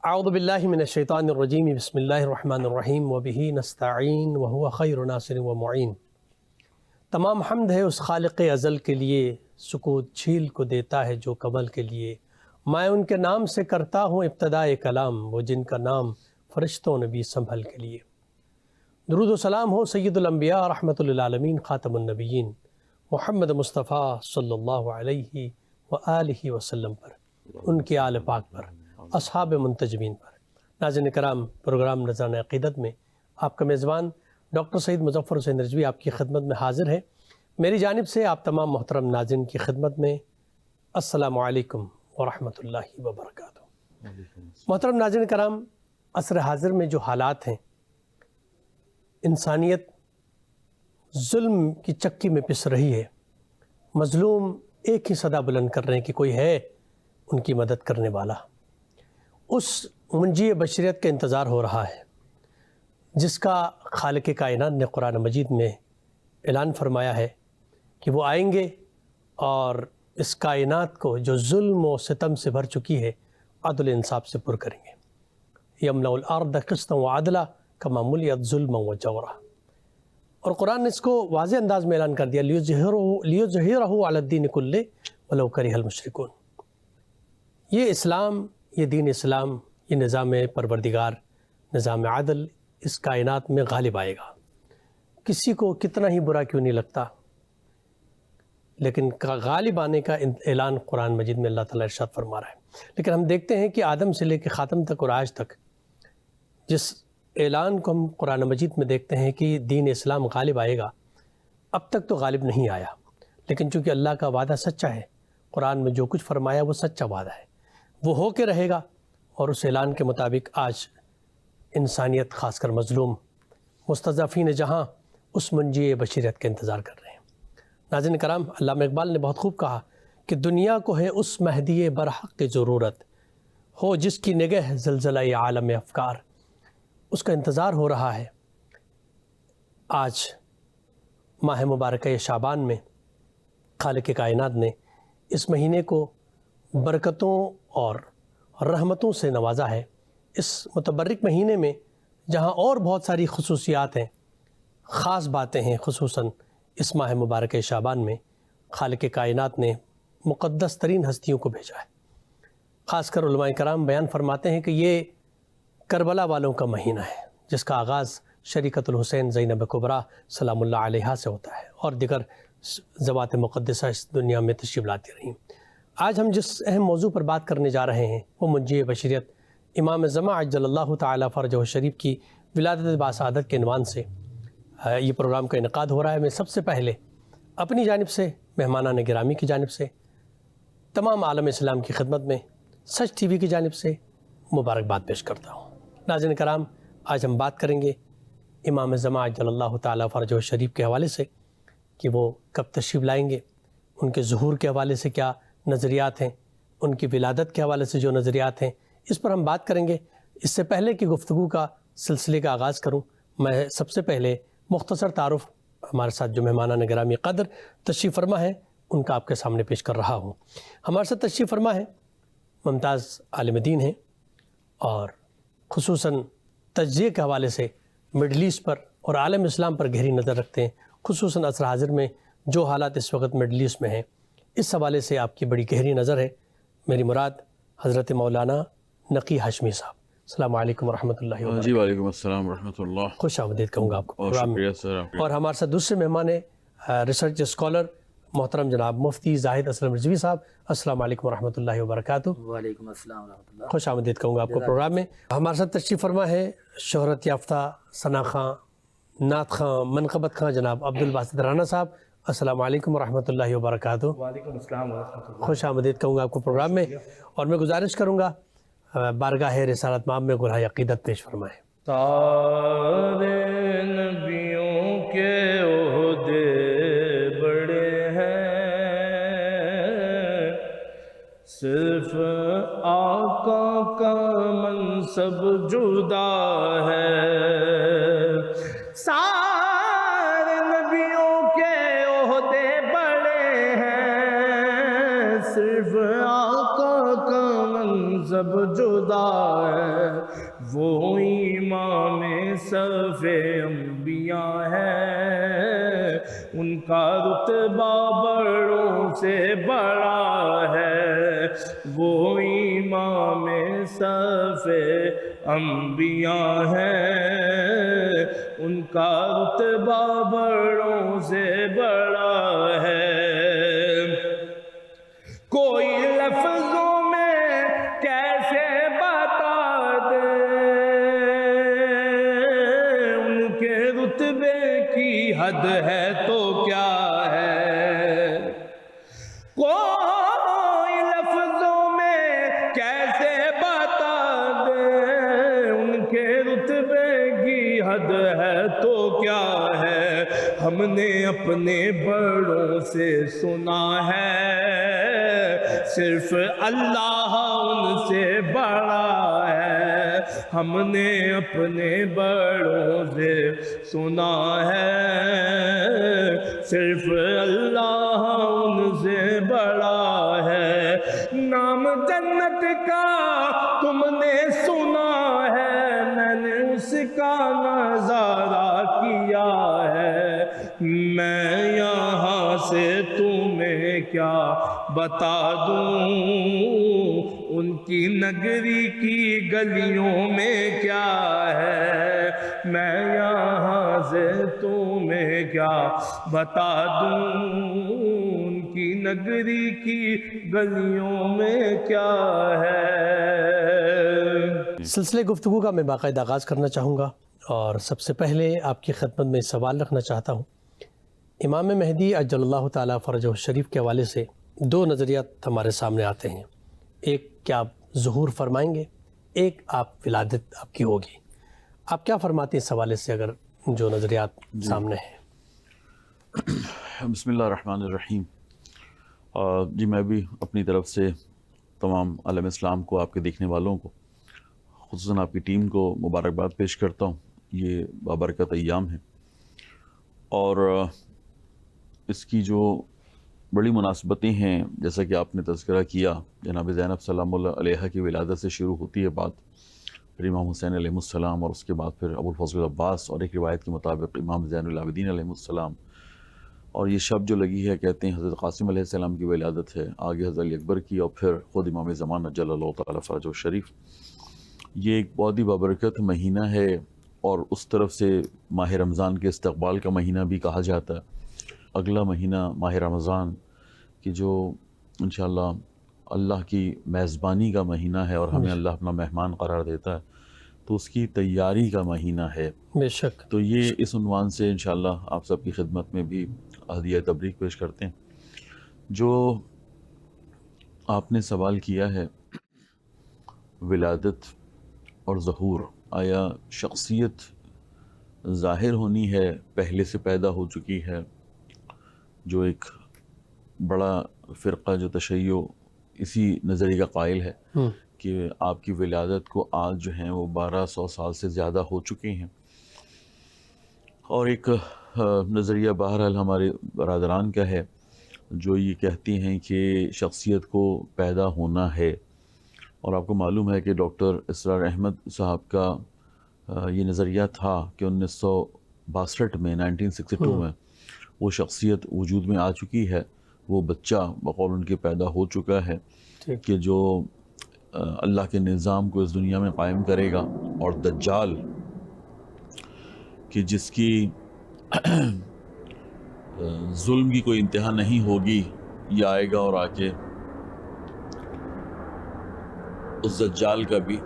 اعوذ باللہ من الشیطان الرجیم بسم اللہ الرحمن الرحیم وبہ نستعین وہو خیر ناصر و معین۔ تمام حمد ہے اس خالق ازل کے لیے، سکوت چھیل کو دیتا ہے جو کمل کے لیے۔ میں ان کے نام سے کرتا ہوں ابتدائے کلام، وہ جن کا نام فرشتوں نے بھی سنبھل کے لیے۔ درود و سلام ہو سید الانبیاء رحمۃ للعالمین خاتم النبیین محمد مصطفیٰ صلی اللہ علیہ وآلہ وسلم پر، ان کے آل پاک پر، اصحاب منتجبین پر۔ ناظرین کرام، پروگرام نذرانہ عقیدت میں آپ کا میزبان ڈاکٹر سعید مظفر حسین رضوی آپ کی خدمت میں حاضر ہے۔ میری جانب سے آپ تمام محترم ناظرین کی خدمت میں السلام علیکم ورحمۃ اللہ وبرکاتہ۔ محترم ناظرین کرام، عصر حاضر میں جو حالات ہیں، انسانیت ظلم کی چکی میں پس رہی ہے۔ مظلوم ایک ہی صدا بلند کر رہے ہیں کہ کوئی ہے ان کی مدد کرنے والا۔ اس منجی بشریت کا انتظار ہو رہا ہے جس کا خالق کائنات نے قرآن مجید میں اعلان فرمایا ہے کہ وہ آئیں گے اور اس کائنات کو جو ظلم و ستم سے بھر چکی ہے عدل انصاف سے پر کریں گے۔ یملأ الارض قسطا وعدلا کما ملئت ظلما وجورا۔ اور قرآن نے اس کو واضح انداز میں اعلان کر دیا، لیظہرہ علی الدین کلہ ولو کرہ المشرکون۔ یہ اسلام، یہ دین اسلام، یہ نظام پروردگار، نظام عدل اس کائنات میں غالب آئے گا۔ کسی کو کتنا ہی برا کیوں نہیں لگتا، لیکن غالب آنے کا اعلان قرآن مجید میں اللہ تعالیٰ ارشاد فرما رہا ہے۔ لیکن ہم دیکھتے ہیں کہ آدم سے لے کے خاتم تک اور آج تک جس اعلان کو ہم قرآن مجید میں دیکھتے ہیں کہ دین اسلام غالب آئے گا، اب تک تو غالب نہیں آیا۔ لیکن چونکہ اللہ کا وعدہ سچا ہے، قرآن میں جو کچھ فرمایا وہ سچا وعدہ ہے، وہ ہو کے رہے گا۔ اور اس اعلان کے مطابق آج انسانیت، خاص کر مظلوم مستضعفین جہاں، اس منجی بشریت کا انتظار کر رہے ہیں۔ ناظرین کرام، علامہ اقبال نے بہت خوب کہا کہ دنیا کو ہے اس مہدی برحق کی ضرورت، ہو جس کی نگہ زلزلہ عالم افکار۔ اس کا انتظار ہو رہا ہے۔ آج ماہ مبارکہ شعبان میں خالق کائنات نے اس مہینے کو برکتوں اور رحمتوں سے نوازا ہے۔ اس متبرک مہینے میں جہاں اور بہت ساری خصوصیات ہیں، خاص باتیں ہیں، خصوصاً اس ماہ مبارکہ شعبان میں خالق کائنات نے مقدس ترین ہستیوں کو بھیجا ہے۔ خاص کر علماء کرام بیان فرماتے ہیں کہ یہ کربلا والوں کا مہینہ ہے، جس کا آغاز شریکت الحسین زینب کبریٰ سلام اللہ علیہا سے ہوتا ہے، اور دیگر ذوات مقدسہ اس دنیا میں تشریف لاتی رہیں۔ آج ہم جس اہم موضوع پر بات کرنے جا رہے ہیں وہ منجی بشریت امام زمان عجل اللہ تعالیٰ فرجہ شریف کی ولادت باسعادت کے عنوان سے یہ پروگرام کا انعقاد ہو رہا ہے۔ میں سب سے پہلے اپنی جانب سے، مہمانان گرامی کی جانب سے، تمام عالم اسلام کی خدمت میں سچ ٹی وی کی جانب سے مبارکباد پیش کرتا ہوں۔ ناظرین کرام، آج ہم بات کریں گے امام زمان عجل اللہ تعالیٰ فرجہ شریف کے حوالے سے کہ وہ کب تشریف لائیں گے، ان کے ظہور کے حوالے سے کیا نظریات ہیں، ان کی ولادت کے حوالے سے جو نظریات ہیں، اس پر ہم بات کریں گے۔ اس سے پہلے کہ گفتگو کا سلسلے کا آغاز کروں، میں سب سے پہلے مختصر تعارف ہمارے ساتھ جو مہمانان گرامی قدر تشریف فرما ہے ان کا آپ کے سامنے پیش کر رہا ہوں۔ ہمارے ساتھ تشریف فرما ہے ممتاز عالم دین ہیں، اور خصوصاً تجزیے کے حوالے سے مڈل ایسٹ پر اور عالم اسلام پر گہری نظر رکھتے ہیں، خصوصاً عصر حاضر میں جو حالات اس وقت مڈل ایسٹ میں ہیں، اس حوالے سے آپ کی بڑی گہری نظر ہے۔ میری مراد حضرت مولانا نقی ہاشمی صاحب۔ السلام علیکم ورحمۃ اللہ وبرکاتہ۔ جی وعلیکم السلام ورحمۃ اللہ۔ خوش آمدید کہوں گا آپ کو بہت پروگرام میں۔ شکریہ سر۔ اور ہمارے ساتھ دوسرے مہمان ہیں ریسرچ اسکالر محترم جناب مفتی زاہد اسلم رضوی صاحب۔ السلام علیکم ورحمۃ اللہ وبرکاتہ۔ وعلیکم السلام ورحمۃ اللہ۔ خوش آمدید کہوں گا آپ کو پروگرام میں۔ ہمارے ساتھ تشریف فرما ہے شہرت یافتہ ثنا خاں، نعت خاں، منقبت خاں جناب عبدالباسط رانا صاحب۔ السلام علیکم ورحمۃ اللہ وبرکاتہ۔ وعلیکم السلام ورحمۃ اللہ۔ خوش آمدید کہوں گا آپ کو پروگرام میں، اور میں گزارش کروں گا بارگاہ رسالت مآب میں گرہۂ عقیدت پیش فرمائیں۔ سارے نبیوں کے عہدے بڑے ہیں، صرف آقا کا منصب جدا ہے۔ سارے نبیوں کے عہدے بڑے ہیں، صرف آقا کا منصب جدا ہے۔ ہے، وہ امام صف انبیاء ہے، ان کا رتبہ بڑوں سے بڑا ہے، وہ امام صف انبیاء ہے، ان کا رتبہ بڑوں سے بڑا ہے۔ کوئی لفظوں میں کیسے بتا دے ان کے رتبے کی حد ہے تو کیا ہے، کوئی لفظوں میں کیسے بتا دے ان کے رتبے کی حد ہے تو کیا ہے، ہم نے اپنے بڑوں سے سنا ہے صرف اللہ ان سے بڑا ہے، ہم نے اپنے بڑوں سے سنا ہے صرف اللہ ان سے بڑا ہے، نام جنت کا تم نے سنا ہے، میں نے اس کا نظارہ کیا ہے، میں یہاں سے تمہیں کیا بتا دوں، ان کی نگری کی گلیوں میں کیا ہے، میں یہاں سے تمہیں کیا بتا دوں، ان کی نگری کی گلیوں میں کیا ہے۔ سلسلے گفتگو کا میں باقاعدہ آغاز کرنا چاہوں گا، اور سب سے پہلے آپ کی خدمت میں سوال رکھنا چاہتا ہوں۔ امام مہدی عجل اللہ تعالیٰ فرجہ الشریف کے حوالے سے دو نظریات ہمارے سامنے آتے ہیں، ایک کیا آپ ظہور فرمائیں گے، ایک آپ ولادت آپ کی ہوگی، آپ کیا فرماتے ہیں اس حوالے سے اگر جو نظریات سامنے ہیں؟ بسم اللہ الرحمن الرحیم۔ جی میں بھی اپنی طرف سے تمام عالم اسلام کو، آپ کے دیکھنے والوں کو، خصوصاً آپ کی ٹیم کو مبارکباد پیش کرتا ہوں۔ یہ بابرکت ایام ہیں اور اس کی جو بڑی مناسبتیں ہیں، جیسا کہ آپ نے تذکرہ کیا، جناب زینب سلام اللہ علیہا کی ولادت سے شروع ہوتی ہے بات، پھر امام حسین علیہ السلام، اور اس کے بعد پھر ابو الفضل عباس، اور ایک روایت کے مطابق امام زین العابدین علیہ السلام، اور یہ شب جو لگی ہے کہتے ہیں حضرت قاسم علیہ السلام کی ولادت ہے، آگے حضرت علی اکبر کی، اور پھر خود امام زمان عجل اللہ تعالیٰ فرجہ الشریف۔ یہ ایک بہت ہی بابرکت مہینہ ہے، اور اس طرف سے ماہ رمضان کے استقبال کا مہینہ بھی کہا جاتا ہے۔ اگلا مہینہ ماہ رمضان کہ جو انشاءاللہ اللہ کی میزبانی کا مہینہ ہے، اور ہمیں اللہ اپنا مہمان قرار دیتا ہے، تو اس کی تیاری کا مہینہ ہے۔ بے شک۔ تو یہ اس عنوان سے انشاءاللہ آپ سب کی خدمت میں بھی ہدیہ تبریک پیش کرتے ہیں۔ جو آپ نے سوال کیا ہے ولادت اور ظہور، آیا شخصیت ظاہر ہونی ہے، پہلے سے پیدا ہو چکی ہے؟ جو ایک بڑا فرقہ جو تشیع اسی نظریے کا قائل ہے کہ آپ کی ولادت کو آج جو ہیں وہ 1200 سال سے زیادہ ہو چکے ہیں، اور ایک نظریہ بہرحال ہمارے برادران کا ہے جو یہ کہتے ہیں کہ شخصیت کو پیدا ہونا ہے، اور آپ کو معلوم ہے کہ ڈاکٹر اسرار احمد صاحب کا یہ نظریہ تھا کہ 1962 میں 1962 میں وہ شخصیت وجود میں آ چکی ہے، وہ بچہ بقول ان کے پیدا ہو چکا ہے کہ جو اللہ کے نظام کو اس دنیا میں قائم کرے گا، اور دجال کہ جس کی ظلم کی کوئی انتہا نہیں ہوگی، یہ آئے گا اور آ کے اس دجال کا بھی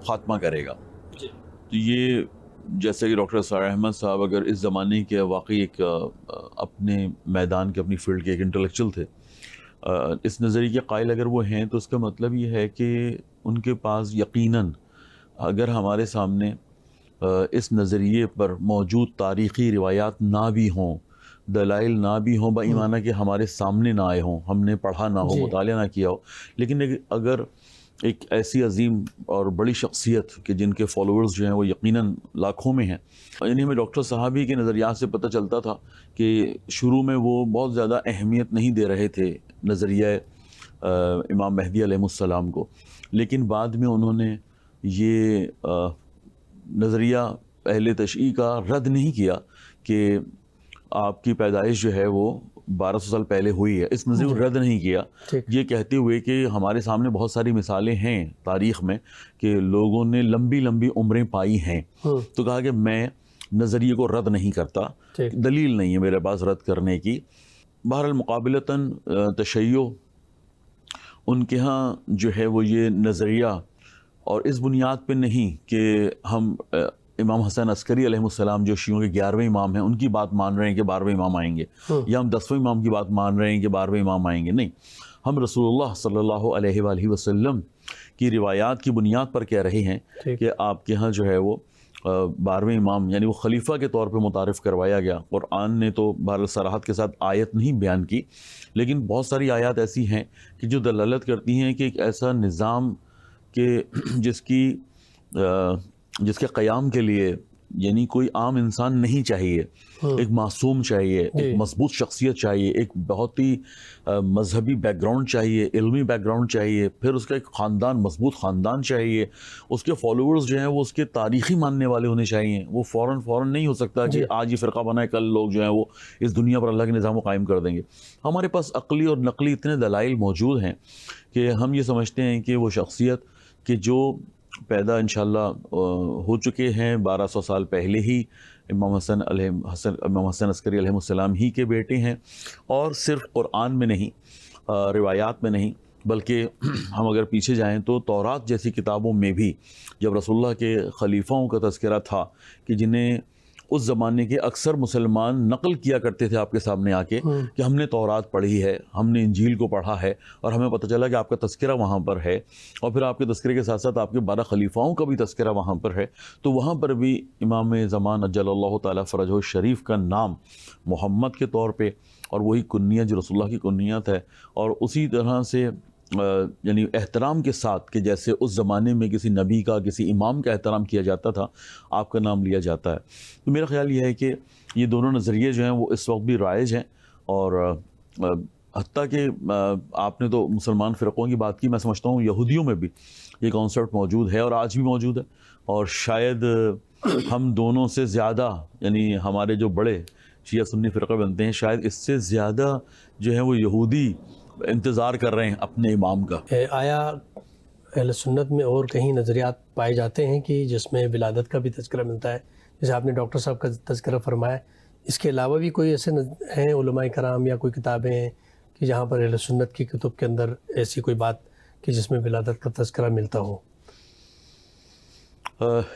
خاتمہ کرے گا۔ تو یہ جیسے کہ ڈاکٹر اسرار احمد صاحب اگر اس زمانے کے واقعی ایک اپنے میدان کے، اپنی فیلڈ کے ایک انٹلیکچوئل تھے، اس نظریے کے قائل اگر وہ ہیں، تو اس کا مطلب یہ ہے کہ ان کے پاس یقیناً اگر ہمارے سامنے اس نظریے پر موجود تاریخی روایات نہ بھی ہوں، دلائل نہ بھی ہوں، بایمانہ کہ ہمارے سامنے نہ آئے ہوں، ہم نے پڑھا نہ ہو، مطالعہ نہ کیا ہو، لیکن اگر ایک ایسی عظیم اور بڑی شخصیت کہ جن کے فالوورز جو ہیں وہ یقیناً لاکھوں میں ہیں، یعنی ہمیں ڈاکٹر صحابی کے نظریات سے پتہ چلتا تھا کہ شروع میں وہ بہت زیادہ اہمیت نہیں دے رہے تھے نظریہ امام مہدی علیہ السلام کو، لیکن بعد میں انہوں نے یہ نظریہ اہل تشیع کا رد نہیں کیا کہ آپ کی پیدائش جو ہے وہ 1200 سال پہلے ہوئی ہے. اس نظریے کو رد نہیں کیا, یہ کہتے ہوئے کہ ہمارے سامنے بہت ساری مثالیں ہیں تاریخ میں کہ لوگوں نے لمبی لمبی عمریں پائی ہیں. تو کہا کہ میں نظریے کو رد نہیں کرتا, دلیل نہیں ہے میرے پاس رد کرنے کی. بہرحال مقابلتاً تشیع ان کے ہاں جو ہے وہ یہ نظریہ اور اس بنیاد پہ نہیں کہ ہم امام حسن عسکری علیہ السلام جو شیعوں کے 11ویں امام ہیں ان کی بات مان رہے ہیں کہ 12ویں امام آئیں گے, یا ہم 10ویں امام کی بات مان رہے ہیں کہ 12ویں امام آئیں گے. نہیں, ہم رسول اللہ صلی اللہ علیہ وآلہ وسلم کی روایات کی بنیاد پر کہہ رہے ہیں کہ آپ کے ہاں جو ہے وہ 12ویں امام یعنی وہ خلیفہ کے طور پہ متعارف کروایا گیا. قرآن نے تو بہرحال صراحت کے ساتھ آیت نہیں بیان کی, لیکن بہت ساری آیات ایسی ہیں کہ جو دلالت کرتی ہیں کہ ایک ایسا نظام کہ جس کے قیام کے لیے یعنی کوئی عام انسان نہیں چاہیے, ایک معصوم چاہیے, ایک مضبوط شخصیت چاہیے, ایک بہت ہی مذہبی بیک گراؤنڈ چاہیے, علمی بیک گراؤنڈ چاہیے, پھر اس کا ایک خاندان, مضبوط خاندان چاہیے, اس کے فالوورز جو ہیں وہ اس کے تاریخی ماننے والے ہونے چاہیے. وہ فوراً نہیں ہو سکتا کہ آج یہ فرقہ بنا ہے کل لوگ جو ہیں وہ اس دنیا پر اللہ کے نظام کو قائم کر دیں گے. ہمارے پاس عقلی اور نقلی اتنے دلائل موجود ہیں کہ ہم یہ سمجھتے ہیں کہ وہ شخصیت کہ جو پیدا انشاءاللہ ہو چکے ہیں 1200 سال پہلے ہی, امام حسن عسکری علیہ السلام ہی کے بیٹے ہیں, اور صرف قرآن میں نہیں, روایات میں نہیں, بلکہ ہم اگر پیچھے جائیں تو تورات جیسی کتابوں میں بھی جب رسول اللہ کے خلیفاؤں کا تذکرہ تھا کہ جنہیں اس زمانے کے اکثر مسلمان نقل کیا کرتے تھے آپ کے سامنے آ کے کہ ہم نے تورات پڑھی ہے, ہم نے انجیل کو پڑھا ہے, اور ہمیں پتہ چلا کہ آپ کا تذکرہ وہاں پر ہے, اور پھر آپ کے تذکرے کے ساتھ ساتھ آپ کے 12 خلیفاؤں کا بھی تذکرہ وہاں پر ہے. تو وہاں پر بھی امام زمان اجل اللہ تعالیٰ فرجہ الشریف کا نام محمد کے طور پہ, اور وہی کنیت جو رسول اللہ کی کنیت ہے, اور اسی طرح سے یعنی احترام کے ساتھ کہ جیسے اس زمانے میں کسی نبی کا, کسی امام کا احترام کیا جاتا تھا, آپ کا نام لیا جاتا ہے. تو میرا خیال یہ ہے کہ یہ دونوں نظریے جو ہیں وہ اس وقت بھی رائج ہیں, اور حتیٰ کہ آپ نے تو مسلمان فرقوں کی بات کی, میں سمجھتا ہوں یہودیوں میں بھی یہ کانسیپٹ موجود ہے اور آج بھی موجود ہے, اور شاید ہم دونوں سے زیادہ یعنی ہمارے جو بڑے شیعہ سنی فرقے بنتے ہیں شاید اس سے زیادہ جو ہے وہ یہودی انتظار کر رہے ہیں اپنے امام کا. آیا اہل سنت میں اور کہیں نظریات پائے جاتے ہیں کہ جس میں ولادت کا بھی تذکرہ ملتا ہے, جیسے آپ نے ڈاکٹر صاحب کا تذکرہ فرمایا, اس کے علاوہ بھی کوئی ایسے ہیں علماء کرام یا کوئی کتابیں ہیں کہ جہاں پر اہل سنت کی کتب کے اندر ایسی کوئی بات کہ جس میں ولادت کا تذکرہ ملتا ہو؟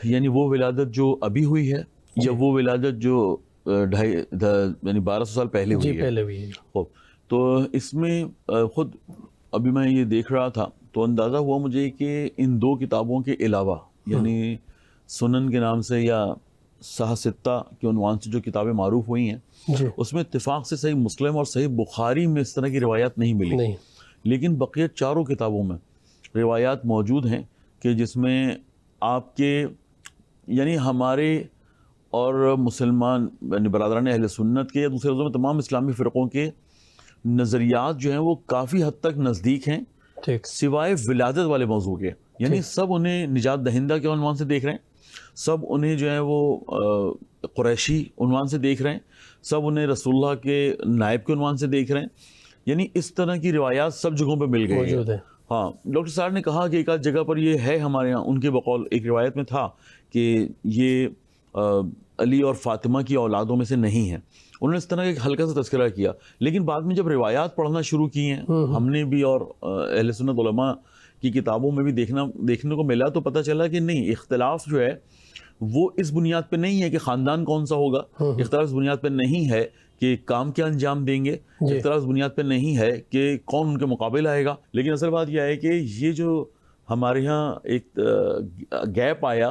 یعنی وہ ولادت جو ابھی ہوئی ہے یا وہ ولادت جو 1200 سال پہلے ہوئی ہے؟ جی پہلے ہوئی ہے. تو اس میں خود ابھی میں یہ دیکھ رہا تھا تو اندازہ ہوا مجھے کہ ان 2 کتابوں کے علاوہ یعنی سنن کے نام سے یا صحیح ستہ کے عنوان سے جو کتابیں معروف ہوئی ہیں اس میں اتفاق سے صحیح مسلم اور صحیح بخاری میں اس طرح کی روایات نہیں ملی, لیکن بقیہ 4 کتابوں میں روایات موجود ہیں کہ جس میں آپ کے یعنی ہمارے اور مسلمان یعنی برادران اہل سنت کے یا دوسرے میں تمام اسلامی فرقوں کے نظریات جو ہیں وہ کافی حد تک نزدیک ہیں, سوائے ولادت والے موضوع کے. یعنی سب انہیں نجات دہندہ کے عنوان سے دیکھ رہے ہیں, سب انہیں جو ہے وہ قریشی عنوان سے دیکھ رہے ہیں, سب انہیں رسول اللہ کے نائب کے عنوان سے دیکھ رہے ہیں. یعنی اس طرح کی روایات سب جگہوں پہ مل گئی ہیں. ہاں, ڈاکٹر صاحب نے کہا کہ ایک آدھ جگہ پر یہ ہے ہمارے یہاں, ان کے بقول ایک روایت میں تھا کہ یہ علی اور فاطمہ کی اولادوں میں سے نہیں ہیں. انہوں نے اس طرح ایک ہلکا سا تذکرہ کیا, لیکن بعد میں جب روایات پڑھنا شروع کی ہیں ہم نے بھی اور اہل سنت علماء کی کتابوں میں بھی دیکھنے کو ملا, تو پتہ چلا کہ نہیں, اختلاف جو ہے وہ اس بنیاد پہ نہیں ہے کہ خاندان کون سا ہوگا, اختلاف اس بنیاد پہ نہیں ہے کہ کام کیا انجام دیں گے, اختلاف اس بنیاد پہ نہیں ہے کہ کون ان کے مقابل آئے گا. لیکن اصل بات یہ ہے کہ یہ جو ہمارے ہاں ایک گیپ آیا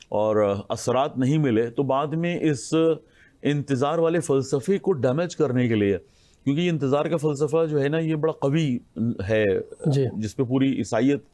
اور اثرات نہیں ملے, تو بعد میں اس انتظار والے فلسفے کو ڈیمیج کرنے کے لیے, کیونکہ یہ انتظار کا فلسفہ جو ہے نا یہ بڑا قوی ہے جس پہ پوری عیسائیت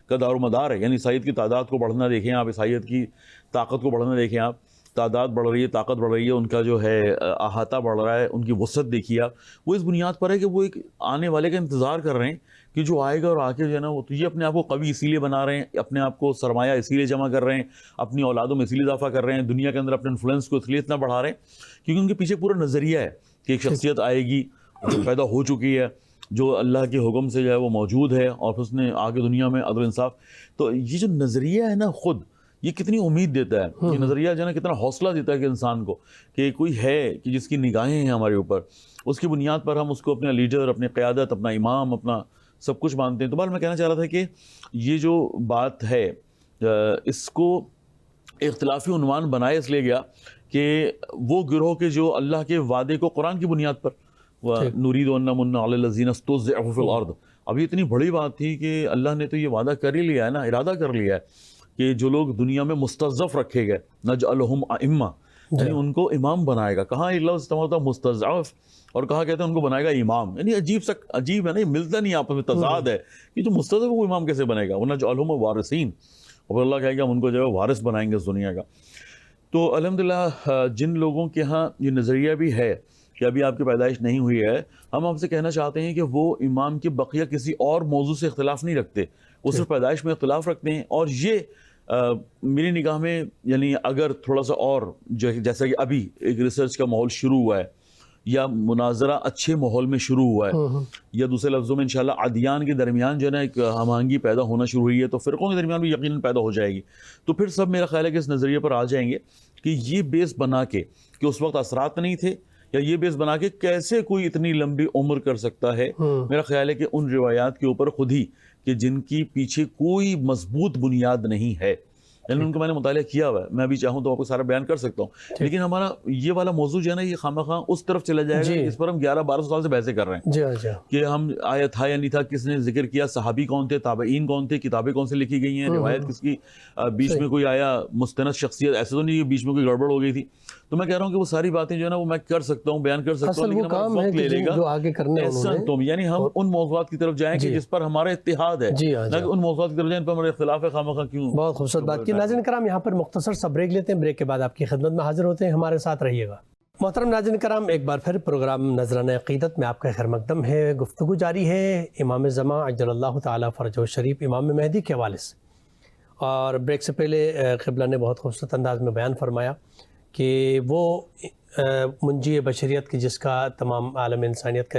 کا دار و مدار ہے. یعنی عیسائیت کی تعداد کو بڑھنا دیکھیں آپ, عیسائیت کی طاقت کو بڑھنا دیکھیں آپ, تعداد بڑھ رہی ہے, طاقت بڑھ رہی ہے, ان کا جو ہے احاطہ بڑھ رہا ہے, ان کی وسعت دیکھیے آپ. وہ اس بنیاد پر ہے کہ وہ ایک آنے والے کا انتظار کر رہے ہیں کہ جو آئے گا اور آ کے جو ہے نا وہ تو یہ اپنے آپ کو قوی اسی لیے بنا رہے ہیں, اپنے آپ کو سرمایہ اسی لیے جمع کر رہے ہیں, اپنی اولادوں میں اسی لیے اضافہ کر رہے ہیں, دنیا کے اندر اپنے انفلوئنس کو اس لیے اتنا بڑھا رہے ہیں کیونکہ ان کے پیچھے پورا نظریہ ہے کہ ایک شخصیت آئے گی جو پیدا ہو چکی ہے, جو اللہ کے حکم سے جو ہے وہ موجود ہے اور پھر اس نے آگے دنیا میں عدل انصاف. تو یہ جو نظریہ ہے نا خود یہ کتنی امید دیتا ہے, یہ نظریہ جو ہے نا کتنا حوصلہ دیتا ہے کہ انسان کو کہ کوئی ہے کہ جس کی نگاہیں ہیں ہمارے اوپر, اس کی بنیاد پر ہم اس کو اپنا لیڈر, اپنی قیادت, اپنا امام, اپنا سب کچھ مانتے ہیں. تو بہرحال میں کہنا چاہ رہا تھا کہ یہ جو بات ہے اس کو اختلافی عنوان بنایا اس لیے گیا کہ وہ گروہ کے جو اللہ کے وعدے کو قرآن کی بنیاد پر نُرِيدُ أَن نَمُنَّ عَلَى الَّذِينَ اسْتُضْعِفُوا فِي الْأَرْضِ, اب یہ اتنی بڑی بات تھی کہ اللہ نے تو یہ وعدہ کر ہی لیا ہے نا, ارادہ کر لیا ہے کہ جو لوگ دنیا میں مستضعف رکھے گئے نجعلہم ائمہ, یعنی ان کو امام بنائے گا. کہاں یہ لفظ استعمال ہوتا ہے مستضعف, اور کہاں کہتے ہیں ان کو بنائے گا امام, یعنی عجیب ہے نا, یہ ملتا نہیں, آپس میں تضاد ہے کہ جو مستضعف ہے وہ امام کیسے بنے گا. ونجعلہم وارثین, اور پھر اللہ کہے گا ہم ان کو جو ہے وارث بنائیں گے اس دنیا کا. تو الحمدللہ جن لوگوں کے ہاں یہ نظریہ بھی ہے کہ ابھی آپ کی پیدائش نہیں ہوئی ہے, ہم آپ سے کہنا چاہتے ہیں کہ وہ امام کے بقیہ کسی اور موضوع سے اختلاف نہیں رکھتے, وہ صرف پیدائش میں اختلاف رکھتے ہیں. اور یہ میری نگاہ میں یعنی اگر تھوڑا سا اور جیسا کہ ابھی ایک ریسرچ کا ماحول شروع ہوا ہے, یا مناظرہ اچھے ماحول میں شروع ہوا ہے, یا دوسرے لفظوں میں انشاءاللہ ادیان کے درمیان جو ہے نا ایک ہم آہنگی پیدا ہونا شروع ہوئی ہے, تو فرقوں کے درمیان بھی یقیناً پیدا ہو جائے گی. تو پھر سب میرا خیال ہے کہ اس نظریے پر آ جائیں گے کہ یہ بیس بنا کے کہ اس وقت اثرات نہیں تھے, یا یہ بیس بنا کے کیسے کوئی اتنی لمبی عمر کر سکتا ہے. میرا خیال ہے کہ ان روایات کے اوپر خود ہی کہ جن کی پیچھے کوئی مضبوط بنیاد نہیں ہے, یعنی ان کو میں نے مطالعہ کیا ہوا ہے, میں بھی چاہوں تو آپ کو سارا بیان کر سکتا ہوں, لیکن ہمارا یہ والا موضوع جو ہے نا یہ خواہ اس طرف چلا جائے گا اس پر ہم 11-12 سال سے بحثیں کر رہے ہیں کہ ہم آیا تھا یا نہیں تھا, کس نے ذکر کیا, صحابی کون تھے, تابعین کون تھے, کتابیں کون سے لکھی گئی ہیں, روایت کس کی, بیچ میں کوئی آیا مستند شخصیت, ایسے تو نہیں کہ بیچ میں کوئی گڑبڑ ہو گئی تھی. تو میں کہہ رہا ہوں کہ وہ ساری باتیں جو ہے نا وہ میں کر سکتا ہوں, بیان کر سکتا ہوں, لیکن ہمارا وقت لے لے گا. ایسا تو یعنی ہم ان موضوعات کی طرف جائیں کہ جس پر ہمارا اتحاد ہے, نہ کہ ان موضوعات کی طرف جائیں پر ہمارا اختلاف ہے خواہ کیوں. بہت خوبصورت بات کی. ناظرین کرام یہاں پر مختصر سا بریک لیتے ہیں, بریک کے بعد آپ کی خدمت میں حاضر ہوتے ہیں, ہمارے ساتھ رہیے گا. محترم ناظرین کرام, ایک بار پھر پروگرام نذرانہ عقیدت میں آپ کا خیر مقدم ہے. گفتگو جاری ہے امام زمان عجل اللہ تعالیٰ فرجہ الشریف امام مہدی کے حوالے سے. اور بریک سے پہلے قبلہ نے بہت خوبصورت انداز میں بیان فرمایا کہ وہ منجی بشریت کی جس کا تمام عالم انسانیت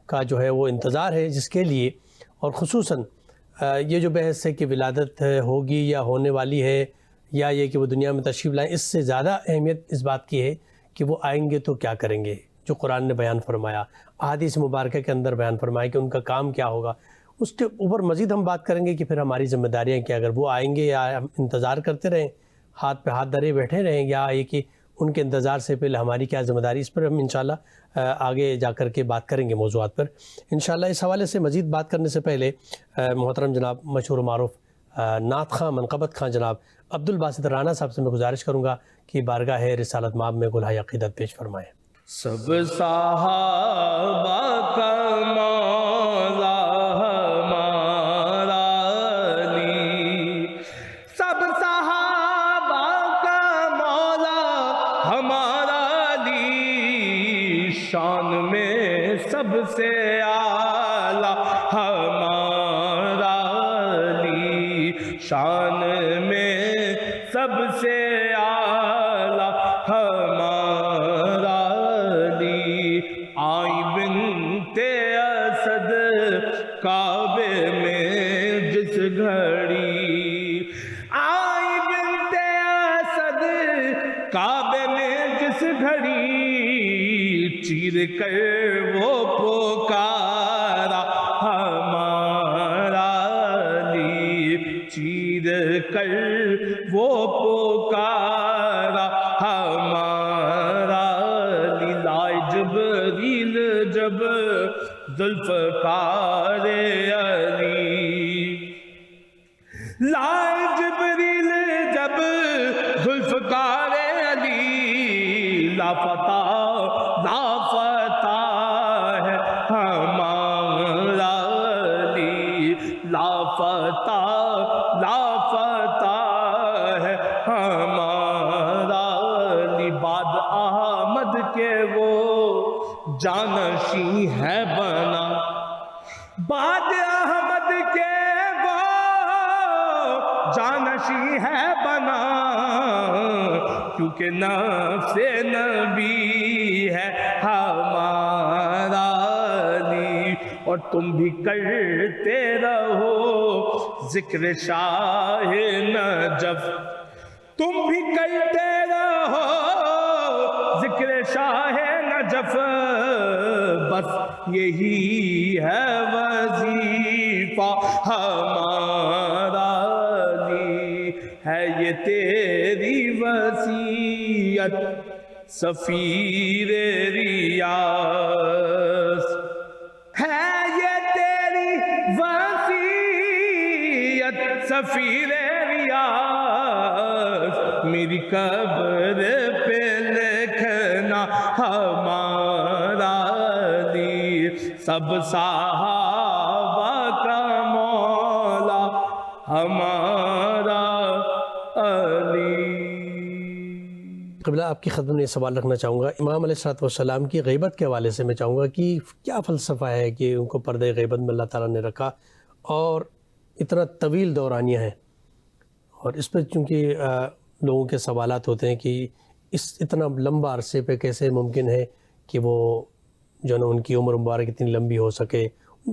کا جو ہے وہ انتظار ہے, جس کے لیے اور خصوصاً یہ جو بحث ہے کہ ولادت ہوگی یا ہونے والی ہے, یا یہ کہ وہ دنیا میں تشریف لائیں, اس سے زیادہ اہمیت اس بات کی ہے کہ وہ آئیں گے تو کیا کریں گے, جو قرآن نے بیان فرمایا, احادیث مبارکہ کے اندر بیان فرمایا کہ ان کا کام کیا ہوگا. اس کے اوپر مزید ہم بات کریں گے کہ پھر ہماری ذمہ داریاں کیا, اگر وہ آئیں گے یا ہم انتظار کرتے رہیں, ہاتھ پہ ہاتھ دھرے بیٹھے رہیں, یا یہ کہ ان کے انتظار سے پہلے ہماری کیا ذمہ داری. اس پر ہم انشاءاللہ آگے جا کر کے بات کریں گے موضوعات پر انشاءاللہ. اس حوالے سے مزید بات کرنے سے پہلے محترم جناب مشہور و معروف نعت خواں منقبت خواں جناب عبدالباسط رانا صاحب سے میں گزارش کروں گا کہ بارگاہ رسالت مآب میں گلہائے عقیدت پیش فرمائیں. سب صحابہ کا مولا ہمارا علی, سب صحابہ کا مولا ہمارا علی, شان میں سب سے اعلیٰ ہمارا علی, شان میں سب سے اعلیٰ ہمارا علی. آئی بنت اسد کعبے میں جس گھڑی, آئی بنت اسد کعبے میں جس گھڑی, چیر کر وہ پکارا ہمارا علی, چیر کر وہ پکارا ہمارا علی. لائے جبریل جب ذوالفقار علی, لائے جبریل جب ذوالفقار علی, لافتہ لافتہ ہے ہمارا علی, لافتہ لافتہ ہے ہمارا علی. بعد احمد کے وہ جانشین ہے بنا, بعد ہی ہے بنا، کیونکہ نفس نبی ہے ہمارا علی۔ اور تم بھی کرتے رہو ذکر شاہ نجف، تم بھی کرتے رہو ذکر شاہ نجف، بس یہی ہے وظیفہ ہمارا علی۔ ہے یہ تیری وصیت سفیر ریاض، ہے یہ تیری وصیت سفیر ریاض، میری قبر پہ لکھنا ہمارا علی، سب صحابہ کا مولا ہمارا علی۔ قبلہ آپ کی خدمت میں یہ سوال رکھنا چاہوں گا، امام علیہ السلام کی غیبت کے حوالے سے میں چاہوں گا کہ کیا فلسفہ ہے کہ ان کو پردہ غیبت میں اللہ تعالیٰ نے رکھا، اور اتنا طویل دورانیہ ہے، اور اس پہ چونکہ لوگوں کے سوالات ہوتے ہیں کہ اس اتنا لمبا عرصے پہ کیسے ممکن ہے کہ وہ جو نا ان کی عمر مبارک اتنی لمبی ہو سکے،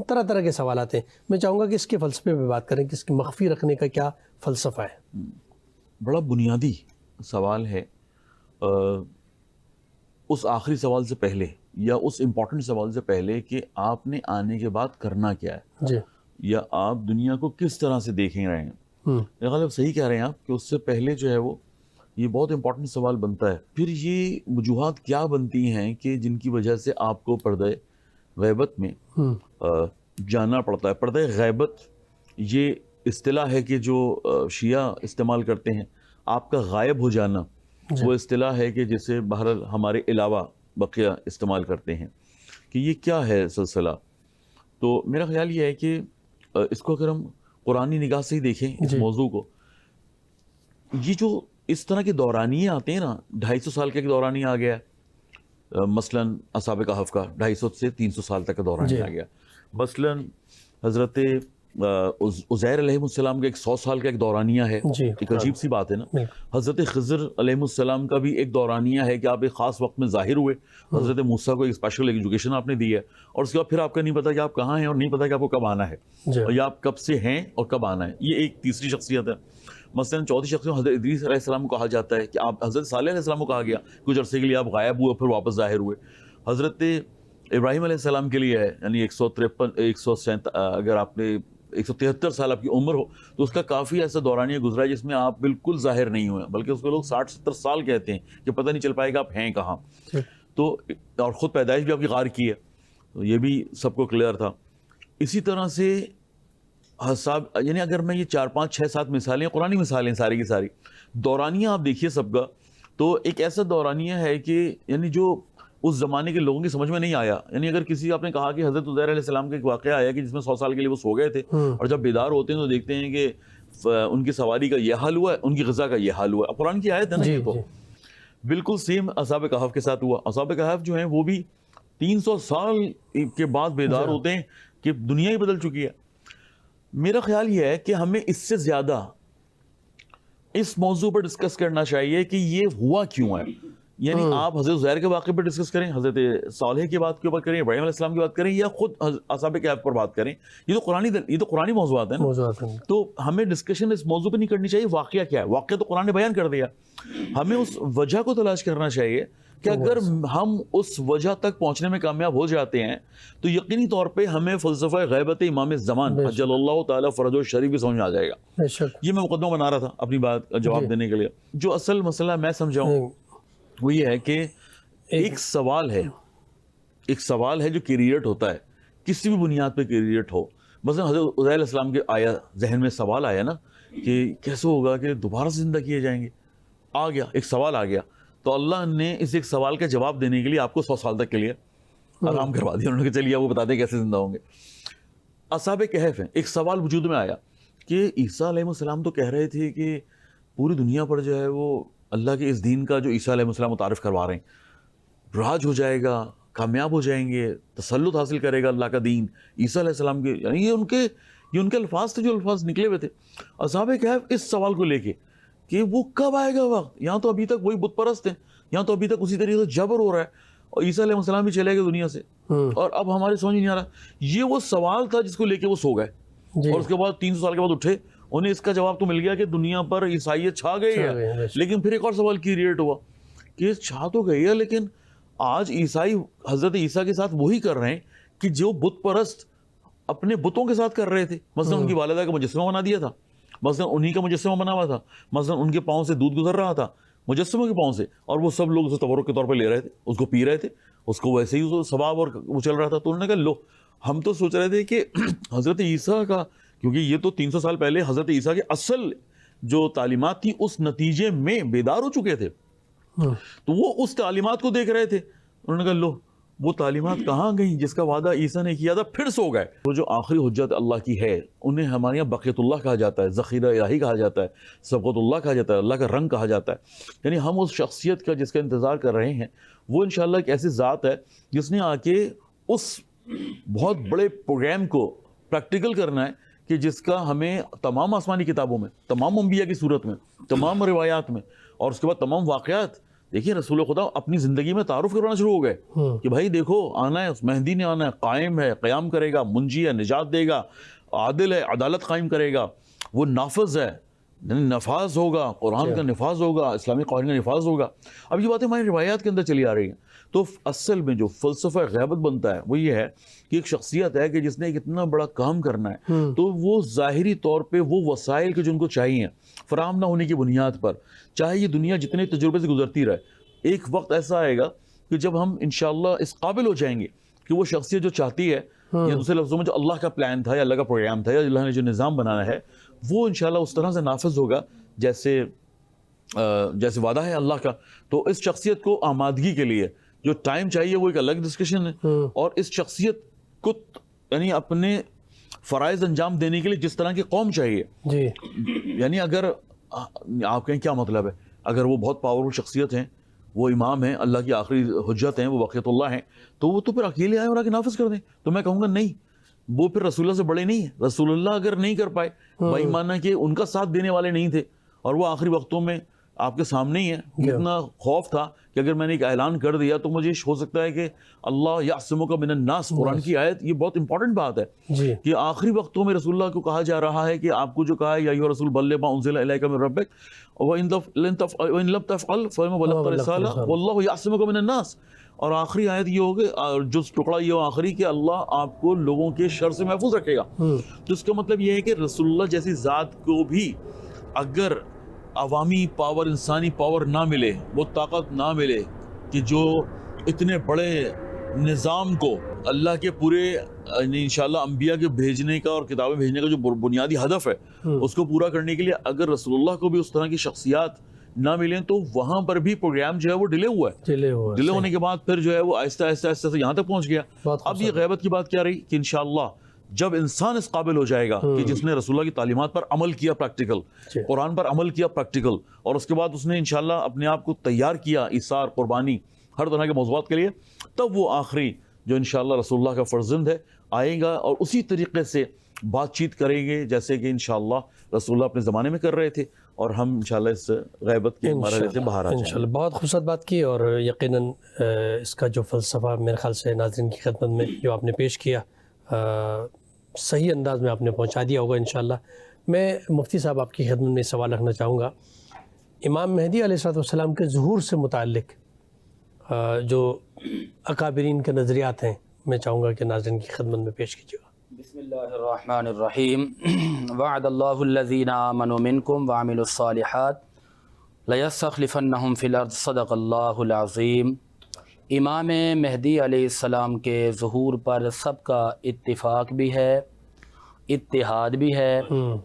طرح طرح کے سوالات ہیں۔ میں چاہوں گا کہ اس کے فلسفے پہ بات کریں کہ اس کی مخفی رکھنے کا کیا فلسفہ ہے۔ بڑا بنیادی سوال ہے، اس آخری سوال سے پہلے یا اس امپورٹنٹ سوال سے پہلے کہ آپ نے آنے کے بعد کرنا کیا ہے، جی، یا آپ دنیا کو کس طرح سے دیکھیں رہے ہیں۔ میرا خیال ہے صحیح کہہ رہے ہیں آپ کہ اس سے پہلے جو ہے وہ یہ بہت امپورٹنٹ سوال بنتا ہے۔ پھر یہ وجوہات کیا بنتی ہیں کہ جن کی وجہ سے آپ کو پردہ غیبت میں جانا پڑتا ہے۔ پردہ غیبت یہ اصطلاح ہے کہ جو شیعہ استعمال کرتے ہیں، آپ کا غائب ہو جانا، وہ اصطلاح ہے کہ جسے بہرحال ہمارے علاوہ بقیہ استعمال کرتے ہیں کہ یہ کیا ہے سلسلہ۔ تو میرا خیال یہ ہے کہ اس کو اگر ہم قرآنی نگاہ سے ہی دیکھیں اس موضوع کو، یہ جو اس طرح کے دورانیے آتے ہیں نا، 250 سال کا ایک دورانیہ آ گیا ہے، مثلاً اصحاب کہف کا 250 سے 300 سال تک کا دورانیہ آ گیا، مثلاً حضرت عزیر علیہ السلام کا ایک 100 سال کا ایک دورانیہ ہے، ایک عجیب سی بات ہے نا۔ حضرت خضر علیہ السلام کا بھی ایک دورانیہ ہے کہ آپ ایک خاص وقت میں ظاہر ہوئے، حضرت موسیٰ کو ایک اسپیشل ایجوکیشن آپ نے دی ہے، اور اس کے بعد پھر آپ کا نہیں پتا کہ آپ کہاں ہیں اور نہیں پتا کہ آپ کو کب آنا ہے، اور یا آپ کب سے ہیں اور کب آنا ہے۔ یہ ایک تیسری شخصیت ہے۔ مثلاً چوتھی شخصیت حضرت ادریس علیہ السلام کو کہا جاتا ہے کہ آپ، حضرت صالح علیہ السلام کو کہا گیا کچھ عرصے کے لیے آپ غائب ہوئے پھر واپس ظاہر ہوئے۔ حضرت ابراہیم علیہ السلام کے لیے ہے، یعنی 153 اگر آپ نے 173 سال آپ کی عمر ہو تو اس کا کافی ایسا دورانیہ گزرا ہے جس میں آپ بالکل ظاہر نہیں ہوئے، بلکہ اس کو لوگ 60-70 سال کہتے ہیں کہ پتہ نہیں چل پائے گا آپ ہیں کہاں۔ تو اور خود پیدائش بھی آپ کی غار کی ہے، تو یہ بھی سب کو کلیئر تھا۔ اسی طرح سے حساب، یعنی اگر میں یہ 4 5 6 7 مثالیں، قرآنی مثالیں ساری کی ساری دورانیہ آپ دیکھیے سب کا، تو ایک ایسا دورانیہ ہے کہ یعنی جو اس زمانے کے لوگوں کی سمجھ میں نہیں آیا۔ یعنی اگر کسی آپ نے کہا کہ حضرت عزیر علیہ السلام کا ایک واقعہ آیا کہ جس میں 100 سال کے لیے وہ سو گئے تھے، اور جب بیدار ہوتے ہیں تو دیکھتے ہیں کہ ان کی سواری کا یہ حال ہوا ہے، ان کی غذا کا یہ حال ہوا ہے۔ قرآن کی آیت ہے نا یہ، تو بالکل سیم اصحاب کہف کے ساتھ ہوا۔ اصحاب کہف جو ہیں وہ بھی 300 سال کے بعد بیدار ہوتے ہیں کہ دنیا ہی بدل چکی ہے۔ میرا خیال یہ ہے کہ ہمیں اس سے زیادہ اس موضوع پر ڈسکس کرنا چاہیے کہ یہ ہوا کیوں ہے۔ یعنی آپ حضرت عزیر کے واقعے پر ڈسکس کریں، حضرت صالح کی بات کے اوپر کریں، ابراہیم علیہ السلام کی بات کریں، یا خود اصحاب کہف پر بات کریں، یہ تو قرآنی موضوعات ہیں نا۔ تو ہمیں ڈسکشن اس موضوع پہ نہیں کرنی چاہیے واقعہ کیا ہے، واقعہ تو قرآن نے بیان کر دیا، ہمیں اس وجہ کو تلاش کرنا چاہیے کہ اگر ہم اس وجہ تک پہنچنے میں کامیاب ہو جاتے ہیں تو یقینی طور پہ ہمیں فلسفہ غیبت امام زمان عجل اللہ تعالیٰ فرجہ الشریف بھی سمجھ میں آ جائے گا۔ یہ میں مقدمہ بنا رہا تھا اپنی بات کا جواب دینے کے لیے۔ جو اصل مسئلہ میں سمجھاؤں وہ یہ ہے کہ ایک سوال ہے جو کریٹ ہوتا ہے، کسی بھی بنیاد پہ کریٹ ہو۔ مثلا حضرت عزیر علیہ السلام کے آیا ذہن میں سوال آیا نا کہ کیسے ہوگا کہ دوبارہ سے زندہ کیے جائیں گے، آ گیا ایک سوال آ گیا، تو اللہ نے اس ایک سوال کا جواب دینے کے لیے آپ کو 100 سال تک کے لیے آرام کروا دیا۔ انہوں نے کہا چلیے آپ کو بتا دیں کیسے زندہ ہوں گے۔ اصحاب کہف ہیں، ایک سوال وجود میں آیا کہ عیسیٰ علیہ السلام تو کہہ رہے تھے کہ پوری دنیا پر جو ہے وہ اللہ کے اس دین کا جو عیسیٰ علیہ السلام متعارف کروا رہے ہیں راج ہو جائے گا، کامیاب ہو جائیں گے، تسلط حاصل کرے گا اللہ کا دین عیسیٰ علیہ السلام کے، یعنی یہ ان کے یہ ان کے الفاظ تھے جو الفاظ نکلے ہوئے تھے. اصحاب کہف اس سوال کو لے کے کہ وہ کب آئے گا وقت, یہاں تو ابھی تک وہی بت پرست ہیں, یہاں تو ابھی تک اسی طریقے سے جبر ہو رہا ہے, اور عیسیٰ علیہ السلام بھی چلے گئے دنیا سے, اور اب ہمارے سمجھ نہیں آ رہا. یہ وہ سوال تھا جس کو لے کے وہ سو گئے, اور اس کے بعد 300 سال کے بعد اٹھے, انہیں اس کا جواب تو مل گیا کہ دنیا پر عیسائیت چھا گئی ہے. لیکن پھر ایک اور سوال کریٹ ہوا کہ چھا تو گئی ہے, لیکن آج عیسائی حضرت عیسیٰ کے ساتھ وہی کر رہے ہیں کہ جو بت پرست اپنے بتوں کے ساتھ کر رہے تھے. مثلا ان کی والدہ کا مجسمہ بنا دیا تھا, مثلا انہی کا مجسمہ بنا ہوا تھا, مثلا ان کے پاؤں سے دودھ گزر رہا تھا مجسموں کے پاؤں سے, اور وہ سب لوگ اسے تبرک کے طور پہ لے رہے تھے, اس کو پی رہے تھے, اس کو ویسے ہی ثواب اور وہ چل رہا تھا. تو انہوں نے کہا لو, ہم تو سوچ رہے تھے کہ حضرت عیسیٰ کا, کیونکہ یہ تو 300 سال پہلے حضرت عیسیٰ کے اصل جو تعلیمات تھی اس نتیجے میں بیدار ہو چکے تھے, تو وہ اس تعلیمات کو دیکھ رہے تھے. انہوں نے کہا لو, وہ تعلیمات کہاں گئیں جس کا وعدہ عیسیٰ نے کیا تھا, پھر سو گئے. وہ جو آخری حجت اللہ کی ہے, انہیں ہمارے یہاں بقیت اللہ کہا جاتا ہے, ذخیرہ الہی کہا جاتا ہے, سبقت اللہ کہا جاتا ہے, اللہ کا رنگ کہا جاتا ہے. یعنی ہم اس شخصیت کا جس کا انتظار کر رہے ہیں, وہ انشاءاللہ ایک ایسی ذات ہے جس نے آ کے اس بہت بڑے پروگرام کو پریکٹیکل کرنا ہے کہ جس کا ہمیں تمام آسمانی کتابوں میں, تمام انبیاء کی صورت میں, تمام روایات میں, اور اس کے بعد تمام واقعات. دیکھیے رسول خدا اپنی زندگی میں تعارف کروانا شروع ہو گئے کہ بھائی دیکھو آنا ہے, اس مہدی نے آنا ہے, قائم ہے, قیام کرے گا, منجی ہے, نجات دے گا, عادل ہے, عدالت قائم کرے گا, وہ نافذ ہے, نفاذ ہوگا, قرآن کا نفاذ ہوگا, اسلامی قوانین کا نفاذ ہوگا. اب یہ باتیں ہماری روایات کے اندر چلی آ رہی ہیں. تو اصل میں جو فلسفہ غیبت بنتا ہے وہ یہ ہے کہ ایک شخصیت ہے کہ جس نے ایک اتنا بڑا کام کرنا ہے, تو وہ ظاہری طور پہ وہ وسائل کے جو ان کو چاہیے فراہم نہ ہونے کی بنیاد پر, چاہے یہ دنیا جتنے تجربے سے گزرتی رہے, ایک وقت ایسا آئے گا کہ جب ہم انشاءاللہ اس قابل ہو جائیں گے کہ وہ شخصیت جو چاہتی ہے, یا دوسرے لفظوں میں جو اللہ کا پلان تھا یا اللہ کا پروگرام تھا یا اللہ نے جو نظام بنانا ہے, وہ انشاءاللہ اس طرح سے نافذ ہوگا جیسے وعدہ ہے اللہ کا. تو اس شخصیت کو آمادگی کے لیے جو ٹائم چاہیے وہ ایک الگ ڈسکشن ہے, اور اس شخصیت کو یعنی اپنے فرائض انجام دینے کے لیے جس طرح کی قوم چاہیے. یعنی اگر آپ کہیں کیا مطلب ہے, اگر وہ بہت پاورفل شخصیت ہیں, وہ امام ہیں, اللہ کی آخری حجت ہیں, وہ بقیت اللہ ہیں, تو وہ تو پھر اکیلے آئے اور آگے نافذ کر دیں. تو میں کہوں گا نہیں, وہ پھر رسول اللہ سے بڑے نہیں ہیں. رسول اللہ اگر نہیں کر پائے, بھائی ماننا کہ ان کا ساتھ دینے والے نہیں تھے, اور وہ آخری وقتوں میں آپ کے سامنے ہی ہے. اتنا خوف تھا کہ اگر میں نے ایک اعلان کر دیا تو مجھے ہو سکتا ہے کہ اللہ یعصمک من الناس, قرآن کی آیت, یہ بہت امپورٹنٹ بات ہے کہ آخری وقتوں میں رسول اللہ کو کہا جا رہا ہے کہ آپ کو جو کہا ہے یا ایھا رسول بلغ ما انزل الیک من ربک وان لم تفعل فما بلغت رسالہ واللہ یعصمک من الناس. اور آخری آیت یہ ہوگا, جو ٹکڑا یہ ہو آخری, کہ اللہ آپ کو لوگوں کے شر سے محفوظ رکھے گا. تو اس کا مطلب یہ ہے کہ رسول اللہ جیسی ذات کو بھی اگر عوامی پاور, انسانی پاور نہ ملے, وہ طاقت نہ ملے کہ جو اتنے بڑے نظام کو اللہ کے پورے انشاءاللہ انبیاء کے بھیجنے کا اور کتابیں بھیجنے کا جو بنیادی ہدف ہے اس کو پورا کرنے کے لیے اگر رسول اللہ کو بھی اس طرح کی شخصیات نہ ملیں, تو وہاں پر بھی پروگرام جو ہے وہ ڈیلے ہوا ہے. ڈیلے ہونے کے بعد پھر جو ہے وہ آہستہ آہستہ سے یہاں تک پہنچ گیا. اب یہ غیبت کی بات کیا رہی کہ انشاءاللہ جب انسان اس قابل ہو جائے گا کہ جس نے رسول اللہ کی تعلیمات پر عمل کیا پریکٹیکل, قرآن پر عمل کیا پریکٹیکل, اور اس کے بعد اس نے انشاءاللہ اپنے آپ کو تیار کیا ایثار, قربانی, ہر طرح کے موضوعات کے لیے, تب وہ آخری جو انشاءاللہ رسول اللہ کا فرزند ہے آئے گا, اور اسی طریقے سے بات چیت کریں گے جیسے کہ انشاءاللہ رسول اللہ اپنے زمانے میں کر رہے تھے, اور ہم انشاءاللہ اس غیبت کے مرحلے سے باہر آ جائیں. انشاءاللہ بہت خوبصورت بات کی, اور یقیناً اس کا جو فلسفہ میرے خیال سے ناظرین کی خدمت میں جو آپ نے پیش کیا صحیح انداز میں آپ نے پہنچا دیا ہوگا انشاءاللہ. میں مفتی صاحب آپ کی خدمت میں سوال رکھنا چاہوں گا. امام مہدی علیہ السلام کے ظہور سے متعلق جو اکابرین کے نظریات ہیں, میں چاہوں گا کہ ناظرین کی خدمت میں پیش کیجیے گا. بسم اللہ الرحمن الرحیم. وعد اللہ الذین آمنوا منکم وعملوا الصالحات لیستخلفنہم فی الارض. صدق اللہ العظیم. امام مہدی علیہ السلام کے ظہور پر سب کا اتفاق بھی ہے, اتحاد بھی ہے,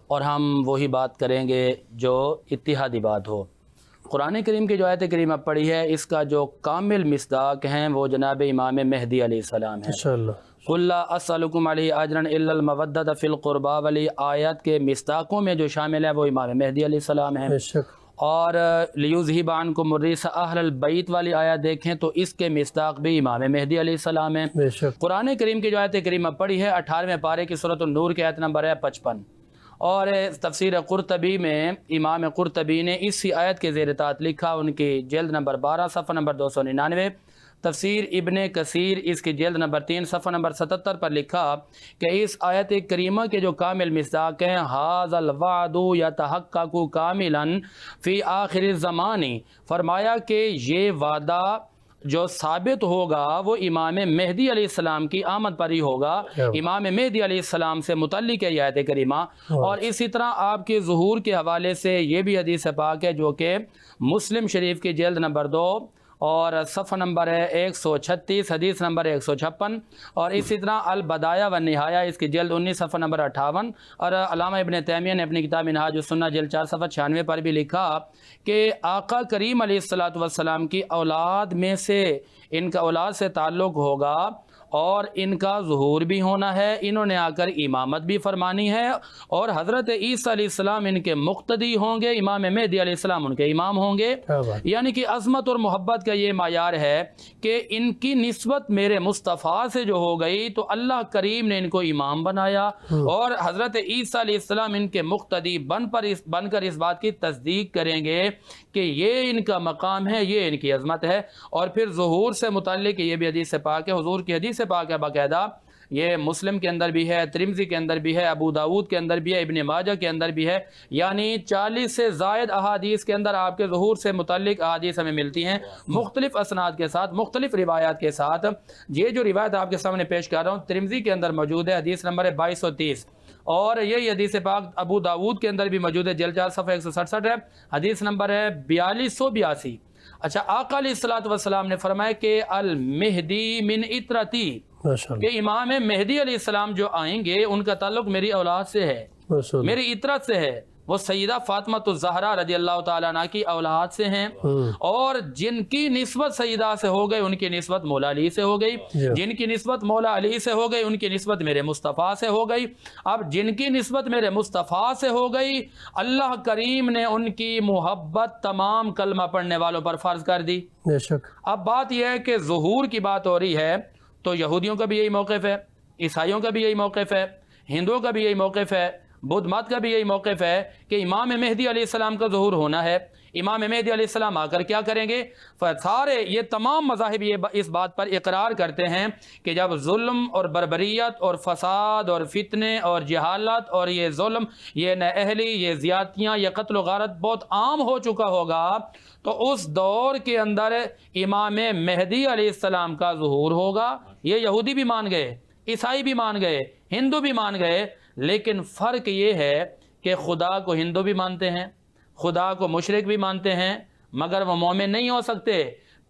اور ہم وہی بات کریں گے جو اتحادی بات ہو. قرآن کریم کی جو آیت کریمہ پڑھی ہے, اس کا جو کامل مصداق ہیں وہ جناب امام مہدی علیہ السلام ہیں. انشاءاللہ. قل لا اسألکم علیہ اجرا الا المودۃ فی القربى, والی آیت کے مصداقوں میں جو شامل ہے وہ امام مہدی علیہ السلام ہیں. اور لیذہب عنکم الرجس اہل البیت والی آیت دیکھیں تو اس کے مصداق بھی امام مہدی علیہ السلام ہیں۔ بے شک۔ قرآن کریم کی جو آیت کریمہ پڑھی ہے 18ویں پارے کی سورۃ النور کی آیت نمبر ہے 55، اور تفسیر قرطبی میں امام قرطبی نے اسی آیت کے زیر طاعت لکھا، ان کی جلد نمبر 12 صفحہ نمبر 299، تفسیر ابن کثیر اس کی جلد نمبر 3 صفحہ نمبر 77 پر لکھا کہ اس آیت کریمہ کے جو کامل مصداق ہیں، ھذا الوعد یتحقق کاملا فی آخر الزمان، فرمایا کہ یہ وعدہ جو ثابت ہوگا وہ امام مہدی علیہ السلام کی آمد پر ہی ہوگا۔ امام مہدی علیہ السلام سے متعلق ہے یہ آیت کریمہ، اور اسی طرح آپ کے ظہور کے حوالے سے یہ بھی حدیث پاک ہے جو کہ مسلم شریف کی جلد نمبر 2 اور صفحہ نمبر ہے 136، حدیث نمبر 156، اور اسی طرح البدایہ و نہایہ اس کی جلد 19 صفحہ نمبر 58، اور علامہ ابن تیمیہ نے اپنی کتاب منہاج السنہ جلد 4 صفحہ 96 پر بھی لکھا کہ آقا کریم علیہ الصلوۃ والسلام کی اولاد میں سے ان کا اولاد سے تعلق ہوگا اور ان کا ظہور بھی ہونا ہے، انہوں نے آ کر امامت بھی فرمانی ہے، اور حضرت عیسیٰ علیہ السلام ان کے مقتدی ہوں گے، امام مہدی علیہ السلام ان کے امام ہوں گے۔ یعنی کہ عظمت اور محبت کا یہ معیار ہے کہ ان کی نسبت میرے مصطفیٰ سے جو ہو گئی تو اللہ کریم نے ان کو امام بنایا، اور حضرت عیسیٰ علیہ السلام ان کے مقتدی بن کر اس بات کی تصدیق کریں گے کہ یہ ان کا مقام ہے، یہ ان کی عظمت ہے۔ اور پھر ظہور سے متعلق یہ بھی حدیث پاک ہے، حضور کی حدیث پاک ہے باقاعدہ، یہ مسلم کے اندر بھی ہے، ترمذی کے اندر بھی ہے، ابو داود کے اندر بھی ہے، ابن ماجہ کے اندر بھی ہے، یعنی 40 سے زائد احادیث کے اندر آپ کے ظہور سے متعلق احادیث ہمیں ملتی ہیں، مختلف اسناد کے ساتھ، مختلف روایات کے ساتھ۔ یہ جو روایت آپ کے سامنے پیش کر رہا ہوں ترمذی کے اندر موجود ہے، حدیث نمبر ہے 2230، اور یہی حدیث پاک ابو داود کے اندر بھی موجود ہے، جلد 4 صفحہ 167 ہے، حدیث نمبر ہے 4282۔ اچھا، آقا علیہ الصلوۃ والسلام نے فرمایا کہ المہدی من اطرتی، کہ امام مہدی علیہ السلام جو آئیں گے ان کا تعلق میری اولاد سے ہے، میری اطرت سے ہے، وہ سیدہ فاطمہ الزہرا رضی اللہ تعالیٰ عنہ کی اولاد سے ہیں، اور جن کی نسبت سیدہ سے ہو گئی ان کی نسبت مولا علی سے ہو گئی، جن کی نسبت مولا علی سے ہو گئی ان کی نسبت میرے مصطفیٰ سے ہو گئی۔ اب جن کی نسبت میرے مصطفیٰ سے ہو گئی، اللہ کریم نے ان کی محبت تمام کلمہ پڑھنے والوں پر فرض کر دی۔ اب بات یہ ہے کہ ظہور کی بات ہو رہی ہے تو یہودیوں کا بھی یہی موقف ہے، عیسائیوں کا بھی یہی موقف ہے، ہندوؤں کا بھی یہی موقف ہے، بدھ مت کا بھی یہی موقف ہے کہ امام مہدی علیہ السلام کا ظہور ہونا ہے۔ امام مہدی علیہ السلام آ کر کیا کریں گے؟ سارے یہ تمام مذاہب یہ اس بات پر اقرار کرتے ہیں کہ جب ظلم اور بربریت اور فساد اور فتنے اور جہالت اور یہ ظلم، یہ نااہلی، یہ زیادتیاں، یہ قتل و غارت بہت عام ہو چکا ہوگا، تو اس دور کے اندر امام مہدی علیہ السلام کا ظہور ہوگا۔ یہ یہودی بھی مان گئے، عیسائی بھی مان گئے، ہندو بھی مان گئے، لیکن فرق یہ ہے کہ خدا کو ہندو بھی مانتے ہیں، خدا کو مشرک بھی مانتے ہیں، مگر وہ مومن نہیں ہو سکتے۔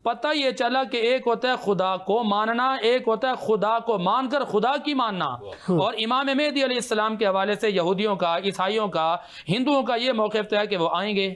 پتہ یہ چلا کہ ایک ہوتا ہے خدا کو ماننا، ایک ہوتا ہے خدا کو مان کر خدا کی ماننا۔ اور امام مہدی علیہ السلام کے حوالے سے یہودیوں کا، عیسائیوں کا، ہندوؤں کا یہ موقف ہے کہ وہ آئیں گے،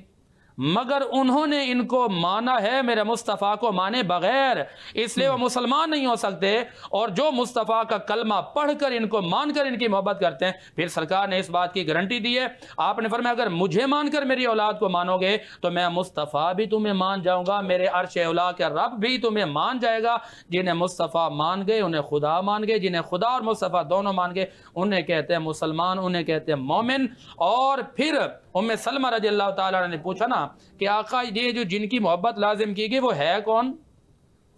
مگر انہوں نے ان کو مانا ہے میرے مصطفیٰ کو مانے بغیر، اس لیے وہ مسلمان نہیں ہو سکتے۔ اور جو مصطفیٰ کا کلمہ پڑھ کر ان کو مان کر ان کی محبت کرتے ہیں، پھر سرکار نے اس بات کی گارنٹی دی ہے، آپ نے فرمایا اگر مجھے مان کر میری اولاد کو مانو گے تو میں مصطفیٰ بھی تمہیں مان جاؤں گا، میرے عرش اولا کے رب بھی تمہیں مان جائے گا۔ جنہیں مصطفیٰ مان گئے انہیں خدا مان گئے، جنہیں خدا اور مصطفیٰ دونوں مان گئے انہیں کہتے ہیں مسلمان، انہیں کہتے ہیں مومن۔ اور پھر ام سلمہ رضی اللہ تعالیٰ عنہ نے پوچھا نا کہ آقا یہ جو جن کی محبت لازم کی گئی وہ ہے کون؟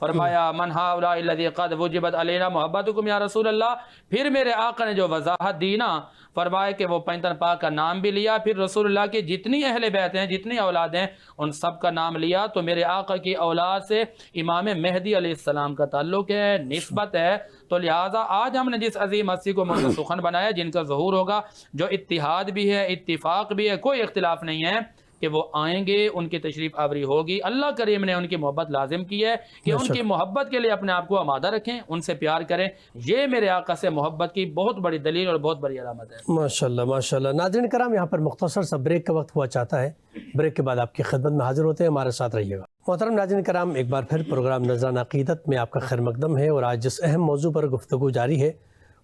فرمایا من ہؤلاء الذی قد وجبت علینا محبتکم یا رسول اللہ۔ پھر میرے آقا نے جو وضاحت دی نا، فرمایا کہ وہ پینتن پاک کا نام بھی لیا، پھر رسول اللہ کی جتنی اہل بیت ہیں، جتنی اولاد ہیں، ان سب کا نام لیا۔ تو میرے آقا کی اولاد سے امام مہدی علیہ السلام کا تعلق ہے، نسبت ہے۔ تو لہٰذا آج ہم نے جس عظیم ہستی کو مرد سخن بنایا، جن کا ظہور ہوگا، جو اتحاد بھی ہے، اتفاق بھی ہے، کوئی اختلاف نہیں ہے کہ وہ آئیں گے، ان کی تشریف آوری ہوگی۔ اللہ کریم نے ان کی محبت لازم کی ہے کہ ان کی محبت کے لیے اپنے آپ کو آمادہ رکھیں، ان سے پیار کریں۔ یہ میرے آقا سے محبت کی بہت بڑی دلیل اور بہت بڑی علامت ہے۔ ماشاءاللہ ماشاءاللہ۔ ناظرین کرام، یہاں پر مختصر سا بریک کا وقت ہوا چاہتا ہے، بریک کے بعد آپ کی خدمت میں حاضر ہوتے ہیں، ہمارے ساتھ رہیے گا۔ محترم ناظرین کرام، ایک بار پھر پروگرام نذران عقیدت میں آپ کا خیر مقدم ہے، اور آج جس اہم موضوع پر گفتگو جاری ہے،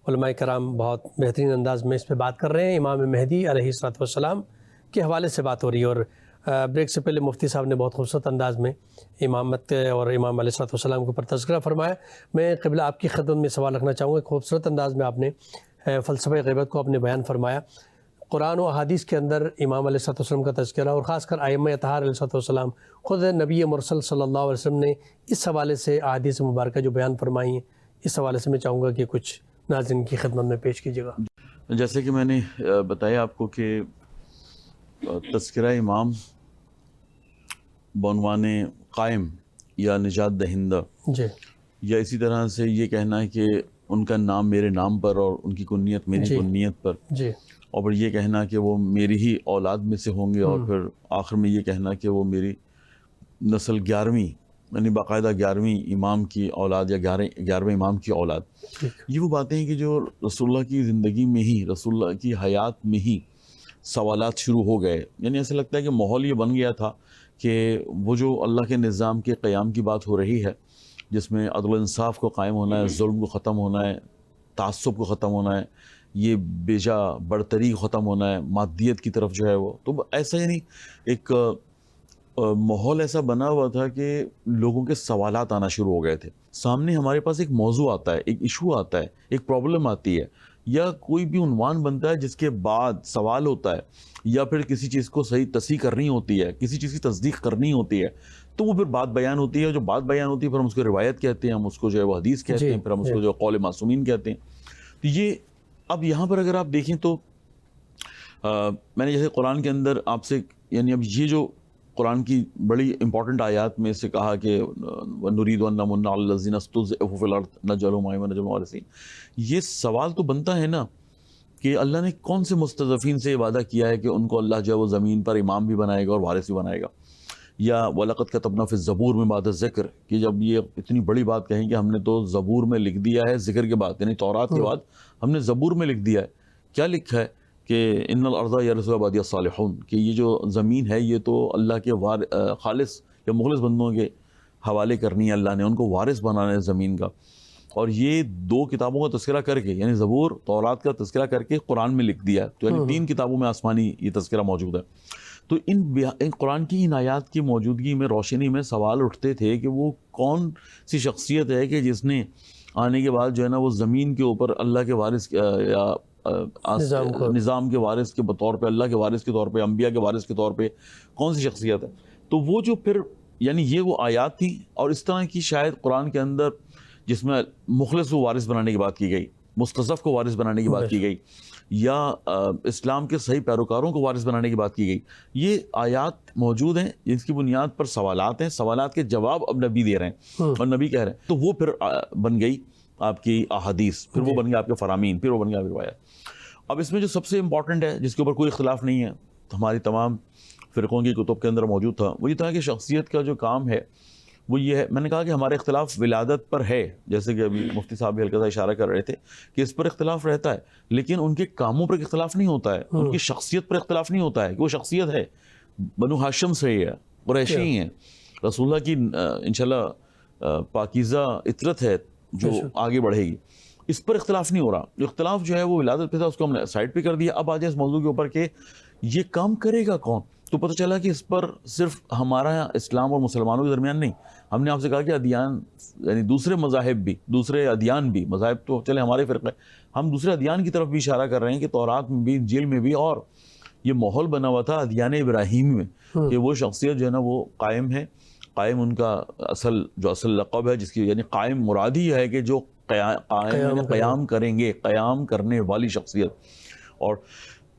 علماء کرام بہت بہترین انداز میں اس پہ بات کر رہے ہیں۔ امام مہدی علیہ الصلوۃ والسلام کے حوالے سے بات ہو رہی ہے، اور بریک سے پہلے مفتی صاحب نے بہت خوبصورت انداز میں امامت اور امام علیہ الصلوۃ والسلام کے اوپر تذکرہ فرمایا. میں قبلہ آپ کی خدمت میں سوال رکھنا چاہوں گا. خوبصورت انداز میں آپ نے فلسفہ غیبت کو اپنے بیان فرمایا. قرآن و احادیث کے اندر امام علیہ الصلوۃ والسلام کا تذکرہ اور خاص کر ائمہ اطہار علیہ الصلوۃ والسلام، خود نبی مرسل صلی اللہ علیہ وسلم نے اس حوالے سے احادیث مبارکہ جو بیان فرمائی ہیں، اس حوالے سے میں چاہوں گا کہ کچھ ناظرین کی خدمت میں پیش کیجیے گا. جیسے کہ میں نے بتایا آپ کو کہ تذکرہ امام بعنوان قائم یا نجات دہندہ، جی، یا اسی طرح سے یہ کہنا ہے کہ ان کا نام میرے نام پر اور ان کی کنیت میری کنیت پر، جی، اور پھر یہ کہنا کہ وہ میری ہی اولاد میں سے ہوں گے، اور پھر آخر میں یہ کہنا کہ وہ میری نسل 11ویں یعنی باقاعدہ 11ویں امام کی اولاد یا 11ویں امام کی اولاد. یہ وہ باتیں ہیں کہ جو رسول اللہ کی زندگی میں ہی، رسول اللہ کی حیات میں ہی سوالات شروع ہو گئے. یعنی ایسا لگتا ہے کہ ماحول یہ بن گیا تھا کہ وہ جو اللہ کے نظام کے قیام کی بات ہو رہی ہے، جس میں عدل و انصاف کو قائم ہونا ہے، ظلم کو ختم ہونا ہے، تعصب کو ختم ہونا ہے، یہ بیجا برتری کو ختم ہونا ہے، مادیت کی طرف جو ہے وہ، تو ایسا یعنی ایک ماحول ایسا بنا ہوا تھا کہ لوگوں کے سوالات آنا شروع ہو گئے تھے. سامنے ہمارے پاس ایک موضوع آتا ہے، ایک ایشو آتا ہے، ایک پرابلم آتی ہے، یا کوئی بھی عنوان بنتا ہے جس کے بعد سوال ہوتا ہے، یا پھر کسی چیز کو صحیح تصحیح کرنی ہوتی ہے، کسی چیز کی تصدیق کرنی ہوتی ہے، تو وہ پھر بات بیان ہوتی ہے. جو بات بیان ہوتی ہے پھر ہم اس کو روایت کہتے ہیں، ہم اس کو جو ہے وہ حدیث کہتے ہیں، پھر ہم اس کو جو قول معصومین کہتے ہیں. تو یہ اب یہاں پر اگر آپ دیکھیں تو میں نے جیسے قرآن کے اندر آپ سے، یعنی اب یہ جو قرآن کی بڑی امپورٹنٹ آیات میں سے کہا کہ وَنُرِيدُ أَن نَّمُنَّ عَلَى الَّذِينَ اسْتُضْعِفُوا فِي الْأَرْضِ نَجْعَلُهُمْ أَئِمَّةً وَنَجْعَلُهُمْ الْوَارِثِينَ. یہ سوال تو بنتا ہے نا کہ اللہ نے کون سے مستضعفین سے وعدہ کیا ہے کہ ان کو اللہ جو ہے وہ زمین پر امام بھی بنائے گا اور وارث بھی بنائے گا. یا وَلَقَدْ كَتَبْنَا فِي الزَّبُورِ مِن بَعْدِ الذِّكْرِ، کہ جب یہ اتنی بڑی بات کہیں کہ ہم نے تو زبور میں لکھ دیا ہے، ذکر کے بعد یعنی تورات کے بعد ہم نے زبور میں لکھ دیا ہے. کیا لکھا ہے کہ ان الارض یرثها عبادی الصالحون، کہ یہ جو زمین ہے یہ تو اللہ کے خالص یا مخلص بندوں کے حوالے کرنی ہے، اللہ نے ان کو وارث بنانا ہے زمین کا. اور یہ 2 کتابوں کا تذکرہ کر کے، یعنی زبور تورات کا تذکرہ کر کے قرآن میں لکھ دیا ہے. تو یعنی 3 کتابوں میں آسمانی یہ تذکرہ موجود ہے. تو ان قرآن کی ان آیات کی موجودگی میں، روشنی میں سوال اٹھتے تھے کہ وہ کون سی شخصیت ہے کہ جس نے آنے کے بعد جو ہے نا وہ زمین کے اوپر اللہ کے وارث یا نظام کے وارث کے طور پہ، اللہ کے وارث کے طور پہ، انبیاء کے وارث کے طور پہ کون سی شخصیت ہے. تو وہ جو پھر یعنی یہ وہ آیات تھی، اور اس طرح کی شاید قرآن کے اندر جس میں مخلص کو وارث بنانے کی بات کی گئی، مستضعف کو وارث بنانے کی بات کی گئی، یا اسلام کے صحیح پیروکاروں کو وارث بنانے کی بات کی گئی، یہ آیات موجود ہیں جس کی بنیاد پر سوالات ہیں. سوالات کے جواب اب نبی دے رہے ہیں اور نبی کہہ رہے ہیں. تو وہ پھر بن گئی آپ کی احادیث، پھر وہ بن گیا آپ کے فرامین، پھر وہ بن گیا آپ کی روایت. اب اس میں جو سب سے امپورٹنٹ ہے، جس کے اوپر کوئی اختلاف نہیں ہے، ہماری تمام فرقوں کی کتب کے اندر موجود تھا، وہ یہ تھا کہ شخصیت کا جو کام ہے وہ یہ ہے. میں نے کہا کہ ہمارے اختلاف ولادت پر ہے، جیسے کہ ابھی مفتی صاحب بھی ہلکا سا اشارہ کر رہے تھے کہ اس پر اختلاف رہتا ہے، لیکن ان کے کاموں پر اختلاف نہیں ہوتا ہے، ان کی شخصیت پر اختلاف نہیں ہوتا ہے کہ وہ شخصیت ہے، بنو ہاشم سے ہی ہے، قریشی ہی ہیں، رسول اللہ کی انشاءاللہ پاکیزہ عطرت ہے جو آگے بڑھے گی. اس پر اختلاف نہیں ہو رہا. جو اختلاف جو ہے وہ ولادت پہ تھا، اس کو ہم نے سائڈ پہ کر دیا. اب آ جائے اس موضوع کے اوپر کہ یہ کام کرے گا کون. تو پتہ چلا کہ اس پر صرف ہمارا اسلام اور مسلمانوں کے درمیان نہیں، ہم نے آپ سے کہا کہ ادیان یعنی دوسرے مذاہب بھی، دوسرے ادیان بھی، مذاہب تو چلے ہمارے فرقے، ہم دوسرے ادیان کی طرف بھی اشارہ کر رہے ہیں کہ تورات میں بھی، انجیل میں بھی. اور یہ ماحول بنا ہوا تھا ادیان ابراہیمی میں کہ وہ شخصیت جو ہے نا وہ قائم ہے. قائم ان کا اصل لقب ہے، جس کی یعنی قائم مراد ہی ہے کہ جو قیام کریں گے، قیام کرنے والی شخصیت. اور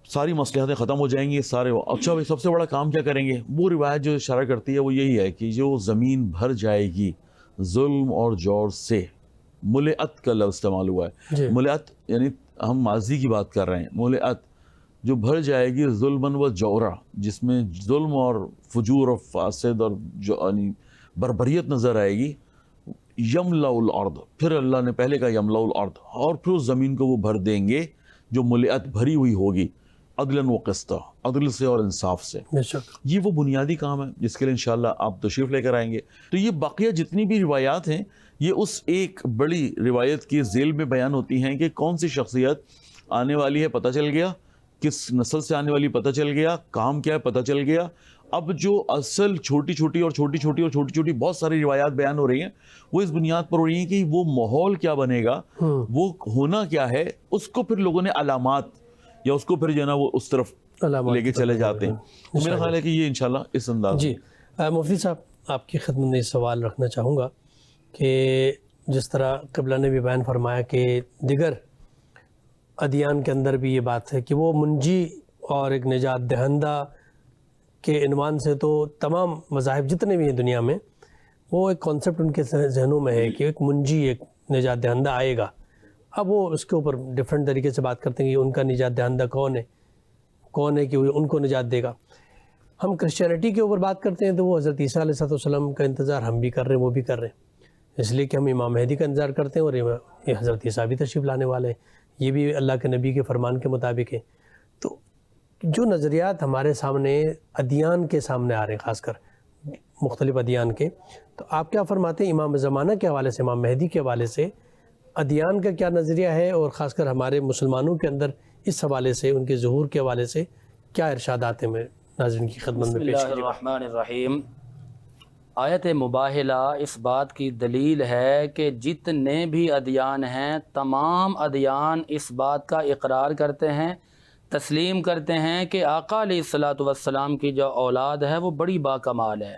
ساری مصلحتیں ختم ہو جائیں گی سارے. اچھا بھائی سب سے بڑا کام کیا کریں گے؟ وہ روایت جو اشارہ کرتی ہے وہ یہی ہے کہ جو زمین بھر جائے گی ظلم اور جور سے. ملئت کا لفظ استعمال ہوا ہے. ملئت یعنی ہم ماضی کی بات کر رہے ہیں. ملئت جو بھر جائے گی ظلمن و جورا، جس میں ظلم اور فجور اور فاسد اور یعنی بربریت نظر آئے گی. یملأ الارض، پھر اللہ نے پہلے کہا یملأ الارض، اور پھر اس زمین کو وہ بھر دیں گے جو ملئت بھری ہوئی ہوگی، عدلاً و قسطا، عدل سے اور انصاف سے. یہ وہ بنیادی کام ہے جس کے لیے انشاءاللہ آپ تشریف لے کر آئیں گے. تو یہ باقیہ جتنی بھی روایات ہیں یہ اس ایک بڑی روایت کی ذیل میں بیان ہوتی ہیں کہ کون سی شخصیت آنے والی ہے پتہ چل گیا، کس نسل سے آنے والی پتہ چل گیا، کام کیا ہے پتہ چل گیا، اب جو اصل چھوٹی چھوٹی بہت ساری روایات بیان ہو رہی ہیں وہ اس بنیاد پر ہو رہی ہیں کہ وہ ماحول کیا بنے گا، وہ ہونا کیا ہے، اس کو پھر لوگوں نے علامات یا اس کو پھر جو ہے نا وہ اس طرف لے کے چلے جاتے ہیں. میرا خیال ہے کہ یہ انشاءاللہ اس انداز. جی مفتی صاحب آپ کی خدمت میں سوال رکھنا چاہوں گا کہ جس طرح قبلہ نے بھی بیان فرمایا کہ دیگر ادیان کے اندر بھی یہ بات ہے کہ وہ منجی اور ایک نجات دہندہ کے عنوان سے تو تمام مذاہب جتنے بھی ہیں دنیا میں وہ ایک کانسیپٹ ان کے ذہنوں میں ہے کہ ایک منجی ایک نجات دہندہ آئے گا. اب وہ اس کے اوپر ڈفرینٹ طریقے سے بات کرتے ہیں کہ ان کا نجات دہندہ کون ہے کہ وہ ان کو نجات دے گا. ہم کرسچینٹی کے اوپر بات کرتے ہیں تو وہ حضرت عیسیٰ علیہ السلام کا انتظار ہم بھی کر رہے ہیں، وہ بھی کر رہے ہیں، اس لیے کہ ہم امام مہدی کا انتظار کرتے ہیں اور یہ حضرت عیسیٰ بھی تشریف لانے والے ہیں، یہ بھی اللہ کے نبی کے فرمان کے مطابق ہے. تو جو نظریات ہمارے سامنے ادیان کے سامنے آ رہے ہیں، خاص کر مختلف ادیان کے، تو آپ کیا فرماتے ہیں امام زمانہ کے حوالے سے، امام مہدی کے حوالے سے ادیان کا کیا نظریہ ہے، اور خاص کر ہمارے مسلمانوں کے اندر اس حوالے سے ان کے ظہور کے حوالے سے کیا ارشادات ہیں؟ میں ناظرین کی خدمت میں پیش بسم اللہ الرحمن الرحیم. آیت مباہلہ اس بات کی دلیل ہے کہ جتنے بھی ادیان ہیں تمام ادیان اس بات کا اقرار کرتے ہیں، تسلیم کرتے ہیں کہ آقا علیہ الصلاۃ والسلام کی جو اولاد ہے وہ بڑی باکمال ہے.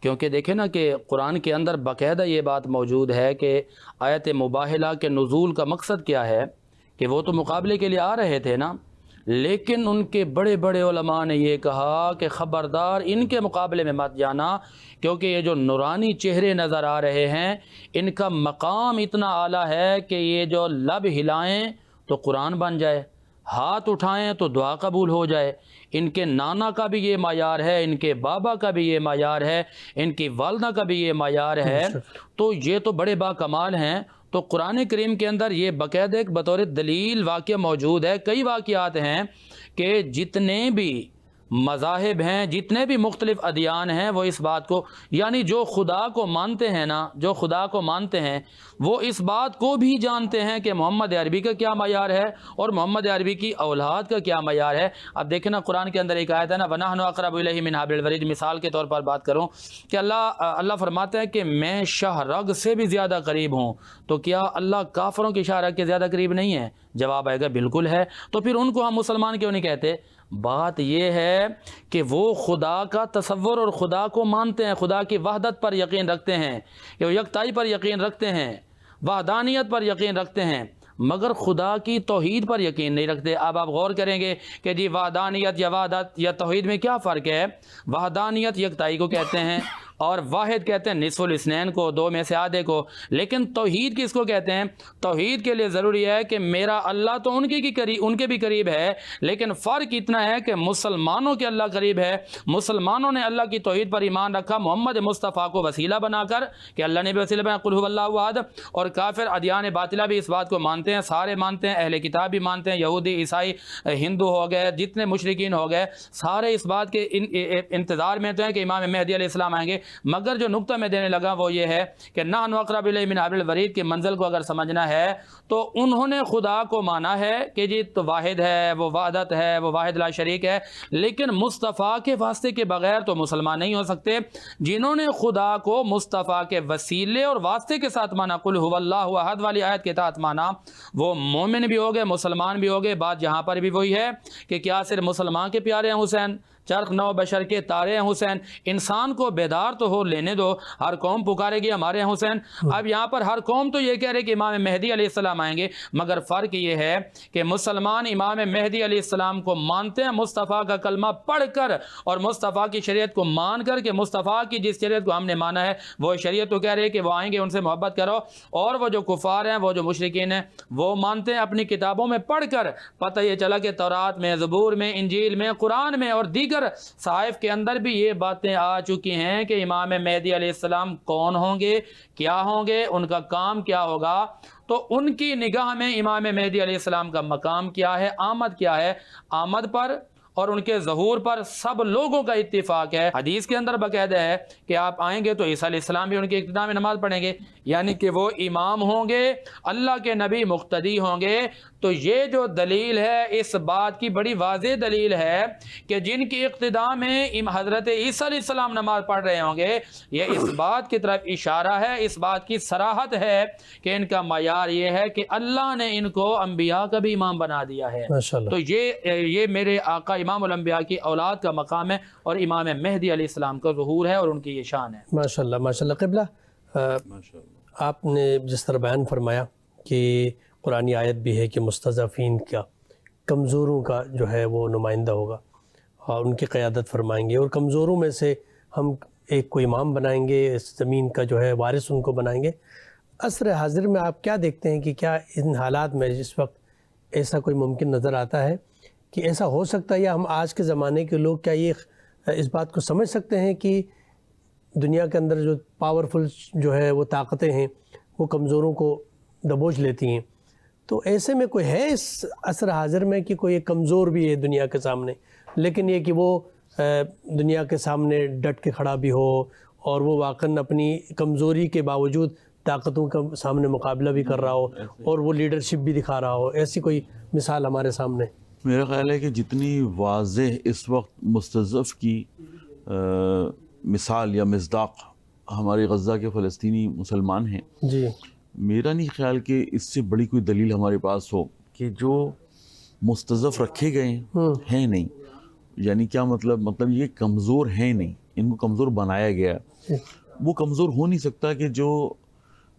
کیونکہ دیکھیں نا کہ قرآن کے اندر باقاعدہ یہ بات موجود ہے کہ آیت مباہلہ کے نزول کا مقصد کیا ہے کہ وہ تو مقابلے کے لیے آ رہے تھے نا، لیکن ان کے بڑے بڑے علماء نے یہ کہا کہ خبردار ان کے مقابلے میں مت جانا، کیونکہ یہ جو نورانی چہرے نظر آ رہے ہیں ان کا مقام اتنا اعلیٰ ہے کہ یہ جو لب ہلائیں تو قرآن بن جائے، ہاتھ اٹھائیں تو دعا قبول ہو جائے. ان کے نانا کا بھی یہ معیار ہے، ان کے بابا کا بھی یہ معیار ہے، ان کی والدہ کا بھی یہ معیار ہے، تو یہ تو بڑے با کمال ہیں. تو قرآن کریم کے اندر یہ باقاعدہ ایک بطور دلیل واقعہ موجود ہے. کئی واقعات ہیں کہ جتنے بھی مذاہب ہیں، جتنے بھی مختلف ادیان ہیں، وہ اس بات کو، یعنی جو خدا کو مانتے ہیں نا، جو خدا کو مانتے ہیں وہ اس بات کو بھی جانتے ہیں کہ محمد عربی کا کیا معیار ہے اور محمد عربی کی اولاد کا کیا معیار ہے. اب دیکھیں نا قرآن کے اندر ایک آیت ہے نا وَنَحْنُ أَقْرَبُ إِلَيْهِ مِنْ حَبْلِ الْوَرِيدِ، مثال کے طور پر بات کروں کہ اللہ فرماتے ہیں کہ میں شاہ رگ سے بھی زیادہ قریب ہوں. تو کیا اللہ کافروں کی شاہ رگ کے زیادہ قریب نہیں ہے؟ جواب آئے گا بالکل ہے. تو پھر ان کو ہم مسلمان کیوں نہیں کہتے؟ بات یہ ہے کہ وہ خدا کا تصور اور خدا کو مانتے ہیں، خدا کی وحدت پر یقین رکھتے ہیں، کہ وہ یکتائی پر یقین رکھتے ہیں، وحدانیت پر یقین رکھتے ہیں، مگر خدا کی توحید پر یقین نہیں رکھتے. اب آپ غور کریں گے کہ جی وحدانیت یا وحدت یا توحید میں کیا فرق ہے؟ وحدانیت یکتائی کو کہتے ہیں اور واحد کہتے ہیں نصف الاثنین کو، دو میں سے آدھے کو. لیکن توحید کس کو کہتے ہیں؟ توحید کے لیے ضروری ہے کہ میرا اللہ تو ان کے بھی قریب ہے، لیکن فرق اتنا ہے کہ مسلمانوں کے اللہ قریب ہے، مسلمانوں نے اللہ کی توحید پر ایمان رکھا محمد مصطفیٰ کو وسیلہ بنا کر، کہ اللہ نے بھی وسیلہ بنا قل هو اللہ احد. اور کافر ادیان باطلہ بھی اس بات کو مانتے ہیں، سارے مانتے ہیں، اہل کتاب بھی مانتے ہیں، یہودی عیسائی ہندو ہو گئے، جتنے مشرکین ہو گئے، سارے اس بات کے انتظار میں تو ہیں کہ امام مہدی علیہ السلام آئیں گے. مگر جو نقطہ میں دینے لگا وہ یہ ہے کہ نحن اقرب الیہ من حبل الورید کی منزل کو اگر سمجھنا ہے تو انہوں نے خدا کو مانا ہے کہ جی تو واحد ہے، وہ وحدت ہے، وہ واحد لا شریک ہے، لیکن مصطفیٰ کے واسطے کے بغیر تو مسلمان نہیں ہو سکتے. جنہوں نے خدا کو مصطفیٰ کے وسیلے اور واسطے کے ساتھ مانا، قل هو اللہ احد والی آیت کے تحت مانا، وہ مومن بھی ہو گئے، مسلمان بھی ہو گئے. بات یہاں پر بھی وہی ہے کہ کیا صرف مسلمان کے پیارے ہیں حسین؟ چرخ نو بشر کے تارے ہیں حسین. انسان کو بیدار تو ہو لینے دو، ہر قوم پکارے گی ہمارے ہیں حسین. اب یہاں پر ہر قوم تو یہ کہہ رہے کہ امام مہدی علیہ السلام آئیں گے، مگر فرق یہ ہے کہ مسلمان امام مہدی علیہ السلام کو مانتے ہیں مصطفیٰ کا کلمہ پڑھ کر اور مصطفیٰ کی شریعت کو مان کر، کہ مصطفیٰ کی جس شریعت کو ہم نے مانا ہے وہ شریعت تو کہہ رہے کہ وہ آئیں گے ان سے محبت کرو. اور وہ جو کفار ہیں، وہ جو مشرکین ہیں، وہ مانتے ہیں اپنی کتابوں میں پڑھ کر. پتہ یہ چلا کہ تورات میں، زبور میں، انجیل میں، قرآن میں اور دیگر صحائف کے اندر بھی یہ باتیں آ چکی ہیں کہ امام مہدی علیہ السلام کون ہوں گے، کیا ہوں گے، ان کا کام کیا ہوگا. تو ان کی نگاہ میں امام مہدی علیہ السلام کا مقام کیا ہے، آمد کیا ہے. آمد پر اور ان کے ظہور پر سب لوگوں کا اتفاق ہے. حدیث کے اندر باقاعدہ ہے کہ آپ آئیں گے تو عیسیٰ علیہ السلام بھی ان کے اقتداء میں نماز پڑھیں گے، یعنی کہ وہ امام ہوں گے، اللہ کے نبی مقتدی ہوں گے. تو یہ جو دلیل ہے اس بات کی بڑی واضح دلیل ہے کہ جن کی اقتداء میں حضرت عیسیٰ علیہ السلام نماز پڑھ رہے ہوں گے، یہ اس بات کی طرف اشارہ ہے، اس بات کی صراحت ہے کہ ان کا معیار یہ ہے کہ اللہ نے ان کو انبیاء کا بھی امام بنا دیا ہے۔ ماشاءاللہ۔ تو یہ میرے آقا امام الانبیاء کی اولاد کا مقام ہے اور امام مہدی علیہ السلام کا ظہور ہے اور ان کی یہ شان ہے۔ ماشاءاللہ ماشاءاللہ۔ قبلہ آپ نے جس طرح بیان فرمایا کہ قرآنی آیت بھی ہے کہ مستضعفین کا، کمزوروں کا جو ہے وہ نمائندہ ہوگا اور ان کی قیادت فرمائیں گے، اور کمزوروں میں سے ہم ایک کو امام بنائیں گے، اس زمین کا جو ہے وارث ان کو بنائیں گے۔ عصر حاضر میں آپ کیا دیکھتے ہیں کہ کیا ان حالات میں جس وقت ایسا کوئی ممکن نظر آتا ہے کہ ایسا ہو سکتا ہے، یا ہم آج کے زمانے کے لوگ کیا یہ اس بات کو سمجھ سکتے ہیں کہ دنیا کے اندر جو پاورفل جو ہے وہ طاقتیں ہیں وہ کمزوروں کو دبوچ لیتی ہیں؟ تو ایسے میں کوئی ہے اس عصر حاضر میں کہ کوئی کمزور بھی ہے دنیا کے سامنے، لیکن یہ کہ وہ دنیا کے سامنے ڈٹ کے کھڑا بھی ہو اور وہ واقعاً اپنی کمزوری کے باوجود طاقتوں کا سامنے مقابلہ بھی کر رہا ہو اور وہ لیڈرشپ بھی دکھا رہا ہو؟ ایسی کوئی مثال ہمارے سامنے؟ میرا خیال ہے کہ جتنی واضح اس وقت مستضعف کی مثال یا مصداق ہمارے غزہ کے فلسطینی مسلمان ہیں، جی، میرا نہیں خیال کہ اس سے بڑی کوئی دلیل ہمارے پاس ہو کہ جو مستضعف رکھے گئے ہیں نہیں، یعنی کیا مطلب یہ کمزور ہیں نہیں، ان کو کمزور بنایا گیا ہے۔ وہ کمزور ہو نہیں سکتا کہ جو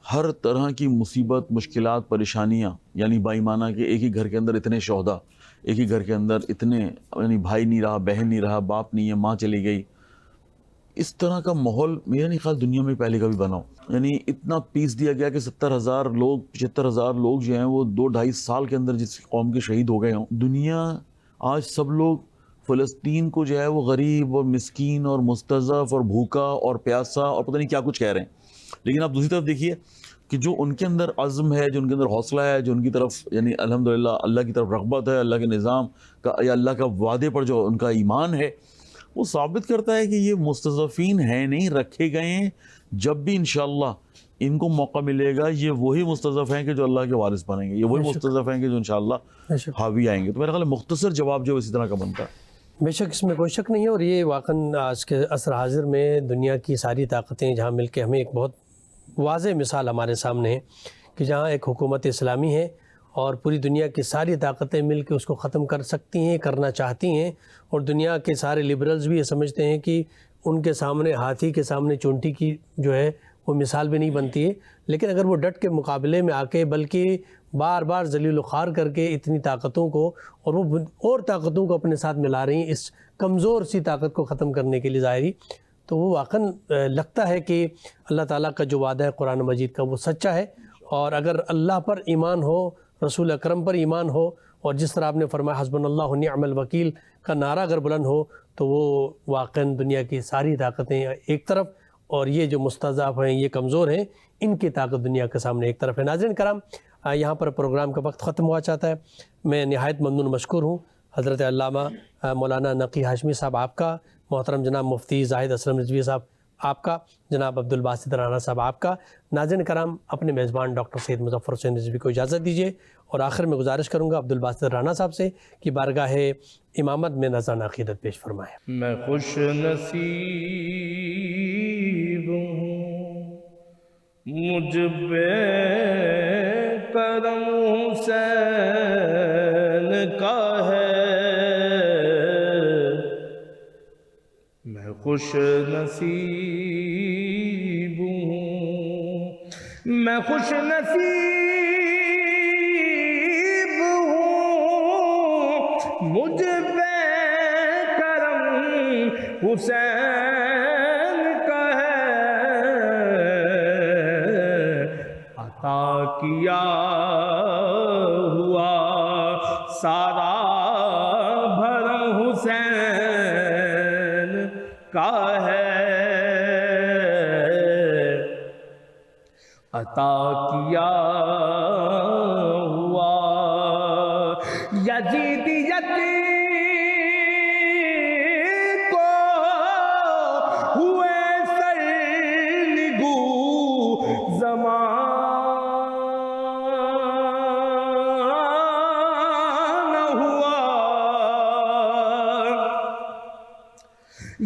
ہر طرح کی مصیبت، مشکلات، پریشانیاں، یعنی بائیمانہ کہ ایک ہی گھر کے اندر اتنے شہداء، ایک ہی گھر کے اندر اتنے، یعنی بھائی نہیں رہا، بہن نہیں رہا، باپ نہیں ہے، ماں چلی گئی، اس طرح کا ماحول میرا نہیں خیال دنیا میں پہلے کبھی بنا ہو۔ یعنی اتنا پیس دیا گیا کہ 70,000 لوگ، 75,000 لوگ جو ہیں وہ 2-2.5 سال کے اندر جس قوم کے شہید ہو گئے ہوں۔ دنیا آج سب لوگ فلسطین کو جو ہے وہ غریب اور مسکین اور مستضعف اور بھوکا اور پیاسا اور پتہ نہیں کیا کچھ کہہ رہے ہیں، لیکن آپ دوسری طرف دیکھیے کہ جو ان کے اندر عزم ہے، جو ان کے اندر حوصلہ ہے، جو ان کی طرف یعنی الحمدللہ اللہ کی طرف رغبت ہے، اللہ کے نظام کا یا اللہ کا وعدے پر جو ان کا ایمان ہے، وہ ثابت کرتا ہے کہ یہ مستضعفین ہیں نہیں، رکھے گئے ہیں۔ جب بھی انشاءاللہ ان کو موقع ملے گا یہ وہی مستضعف ہیں کہ جو اللہ کے وارث بنیں گے، یہ وہی مستضعف ہیں کہ جو انشاءاللہ حاوی آئیں گے۔ تو میرا خیال ہے مختصر جواب جو اسی طرح کا بنتا ہے۔ بے شک اس میں کوئی شک نہیں ہے، اور یہ واقعاً آج کے عصر حاضر میں دنیا کی ساری طاقتیں جہاں مل کے ہمیں ایک بہت واضح مثال ہمارے سامنے ہے کہ جہاں ایک حکومت اسلامی ہے اور پوری دنیا کی ساری طاقتیں مل کے اس کو ختم کر سکتی ہیں، کرنا چاہتی ہیں، اور دنیا کے سارے لبرلز بھی یہ سمجھتے ہیں کہ ان کے سامنے، ہاتھی کے سامنے چونٹی کی جو ہے وہ مثال بھی نہیں بنتی ہے، لیکن اگر وہ ڈٹ کے مقابلے میں آ کے بلکہ بار بار ذلیل و خوار کر کے اتنی طاقتوں کو اور وہ اور طاقتوں کو اپنے ساتھ ملا رہی ہیں اس کمزور سی طاقت کو ختم کرنے کے لیے ظاہری، تو وہ واقعاً لگتا ہے کہ اللہ تعالیٰ کا جو وعدہ ہے قرآن مجید کا وہ سچا ہے، اور اگر اللہ پر ایمان ہو، رسول اکرم پر ایمان ہو، اور جس طرح آپ نے فرمایا حسبنا اللہ ونعم الوکیل کا نعرہ اگر بلند ہو، تو وہ واقعاً دنیا کی ساری طاقتیں ایک طرف اور یہ جو مستضعف ہیں، یہ کمزور ہیں، ان کی طاقت دنیا کے سامنے ایک طرف ہے۔ ناظرین کرام، یہاں پر پروگرام کا وقت ختم ہوا چاہتا ہے۔ میں نہایت ممنون مشکور ہوں حضرت علامہ مولانا نقی ہاشمی صاحب آپ کا، محترم جناب مفتی زاہد اسلم رضوی صاحب آپ کا، جناب عبدالباسط رانا صاحب آپ کا۔ ناظرین کرام، اپنے میزبان ڈاکٹر سید مظفر حسین رضوی کو اجازت دیجیے، اور آخر میں گزارش کروں گا عبدالباسط رانا صاحب سے کہ بارگاہ امامت میں نذرانہ عقیدت پیش فرمائیں۔ میں خوش نصیب ہوں، مجھ پہ کرم حسین کا ہے، میں خوش نصیب ہوں، میں خوش نصیب ہوں، مجھ پہ کرم حسین کا ہے، عطا کیا ہوا سارا بھرم حسین کا ہے، عطا کیا ہوا یزیدیت کو ہوئے سرنگو زمان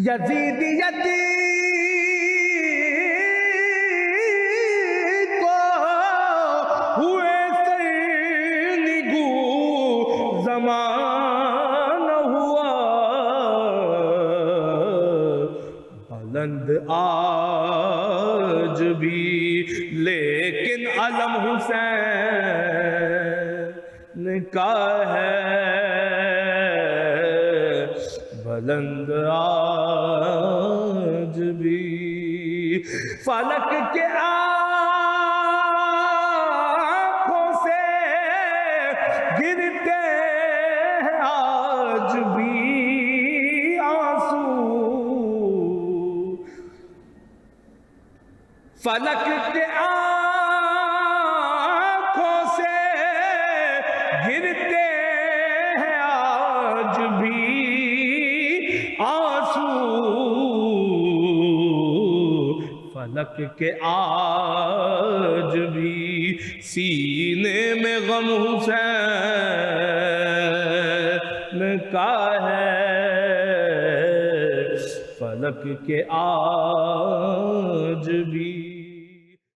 یزیدیت کو ہوئے سرنگو زمانہ ہوا، بلند آج بھی لیکن علم حسین کا ہے، بلند آج بھی فلک کے آنکھوں سے گرتے ہیں آج بھی آنسو، فلک کے آنکھوں سے گرتے ہیں آج بھی آنسو، فلک کے آج بھی سینے میں غم حسین کا ہے، فلک کے آج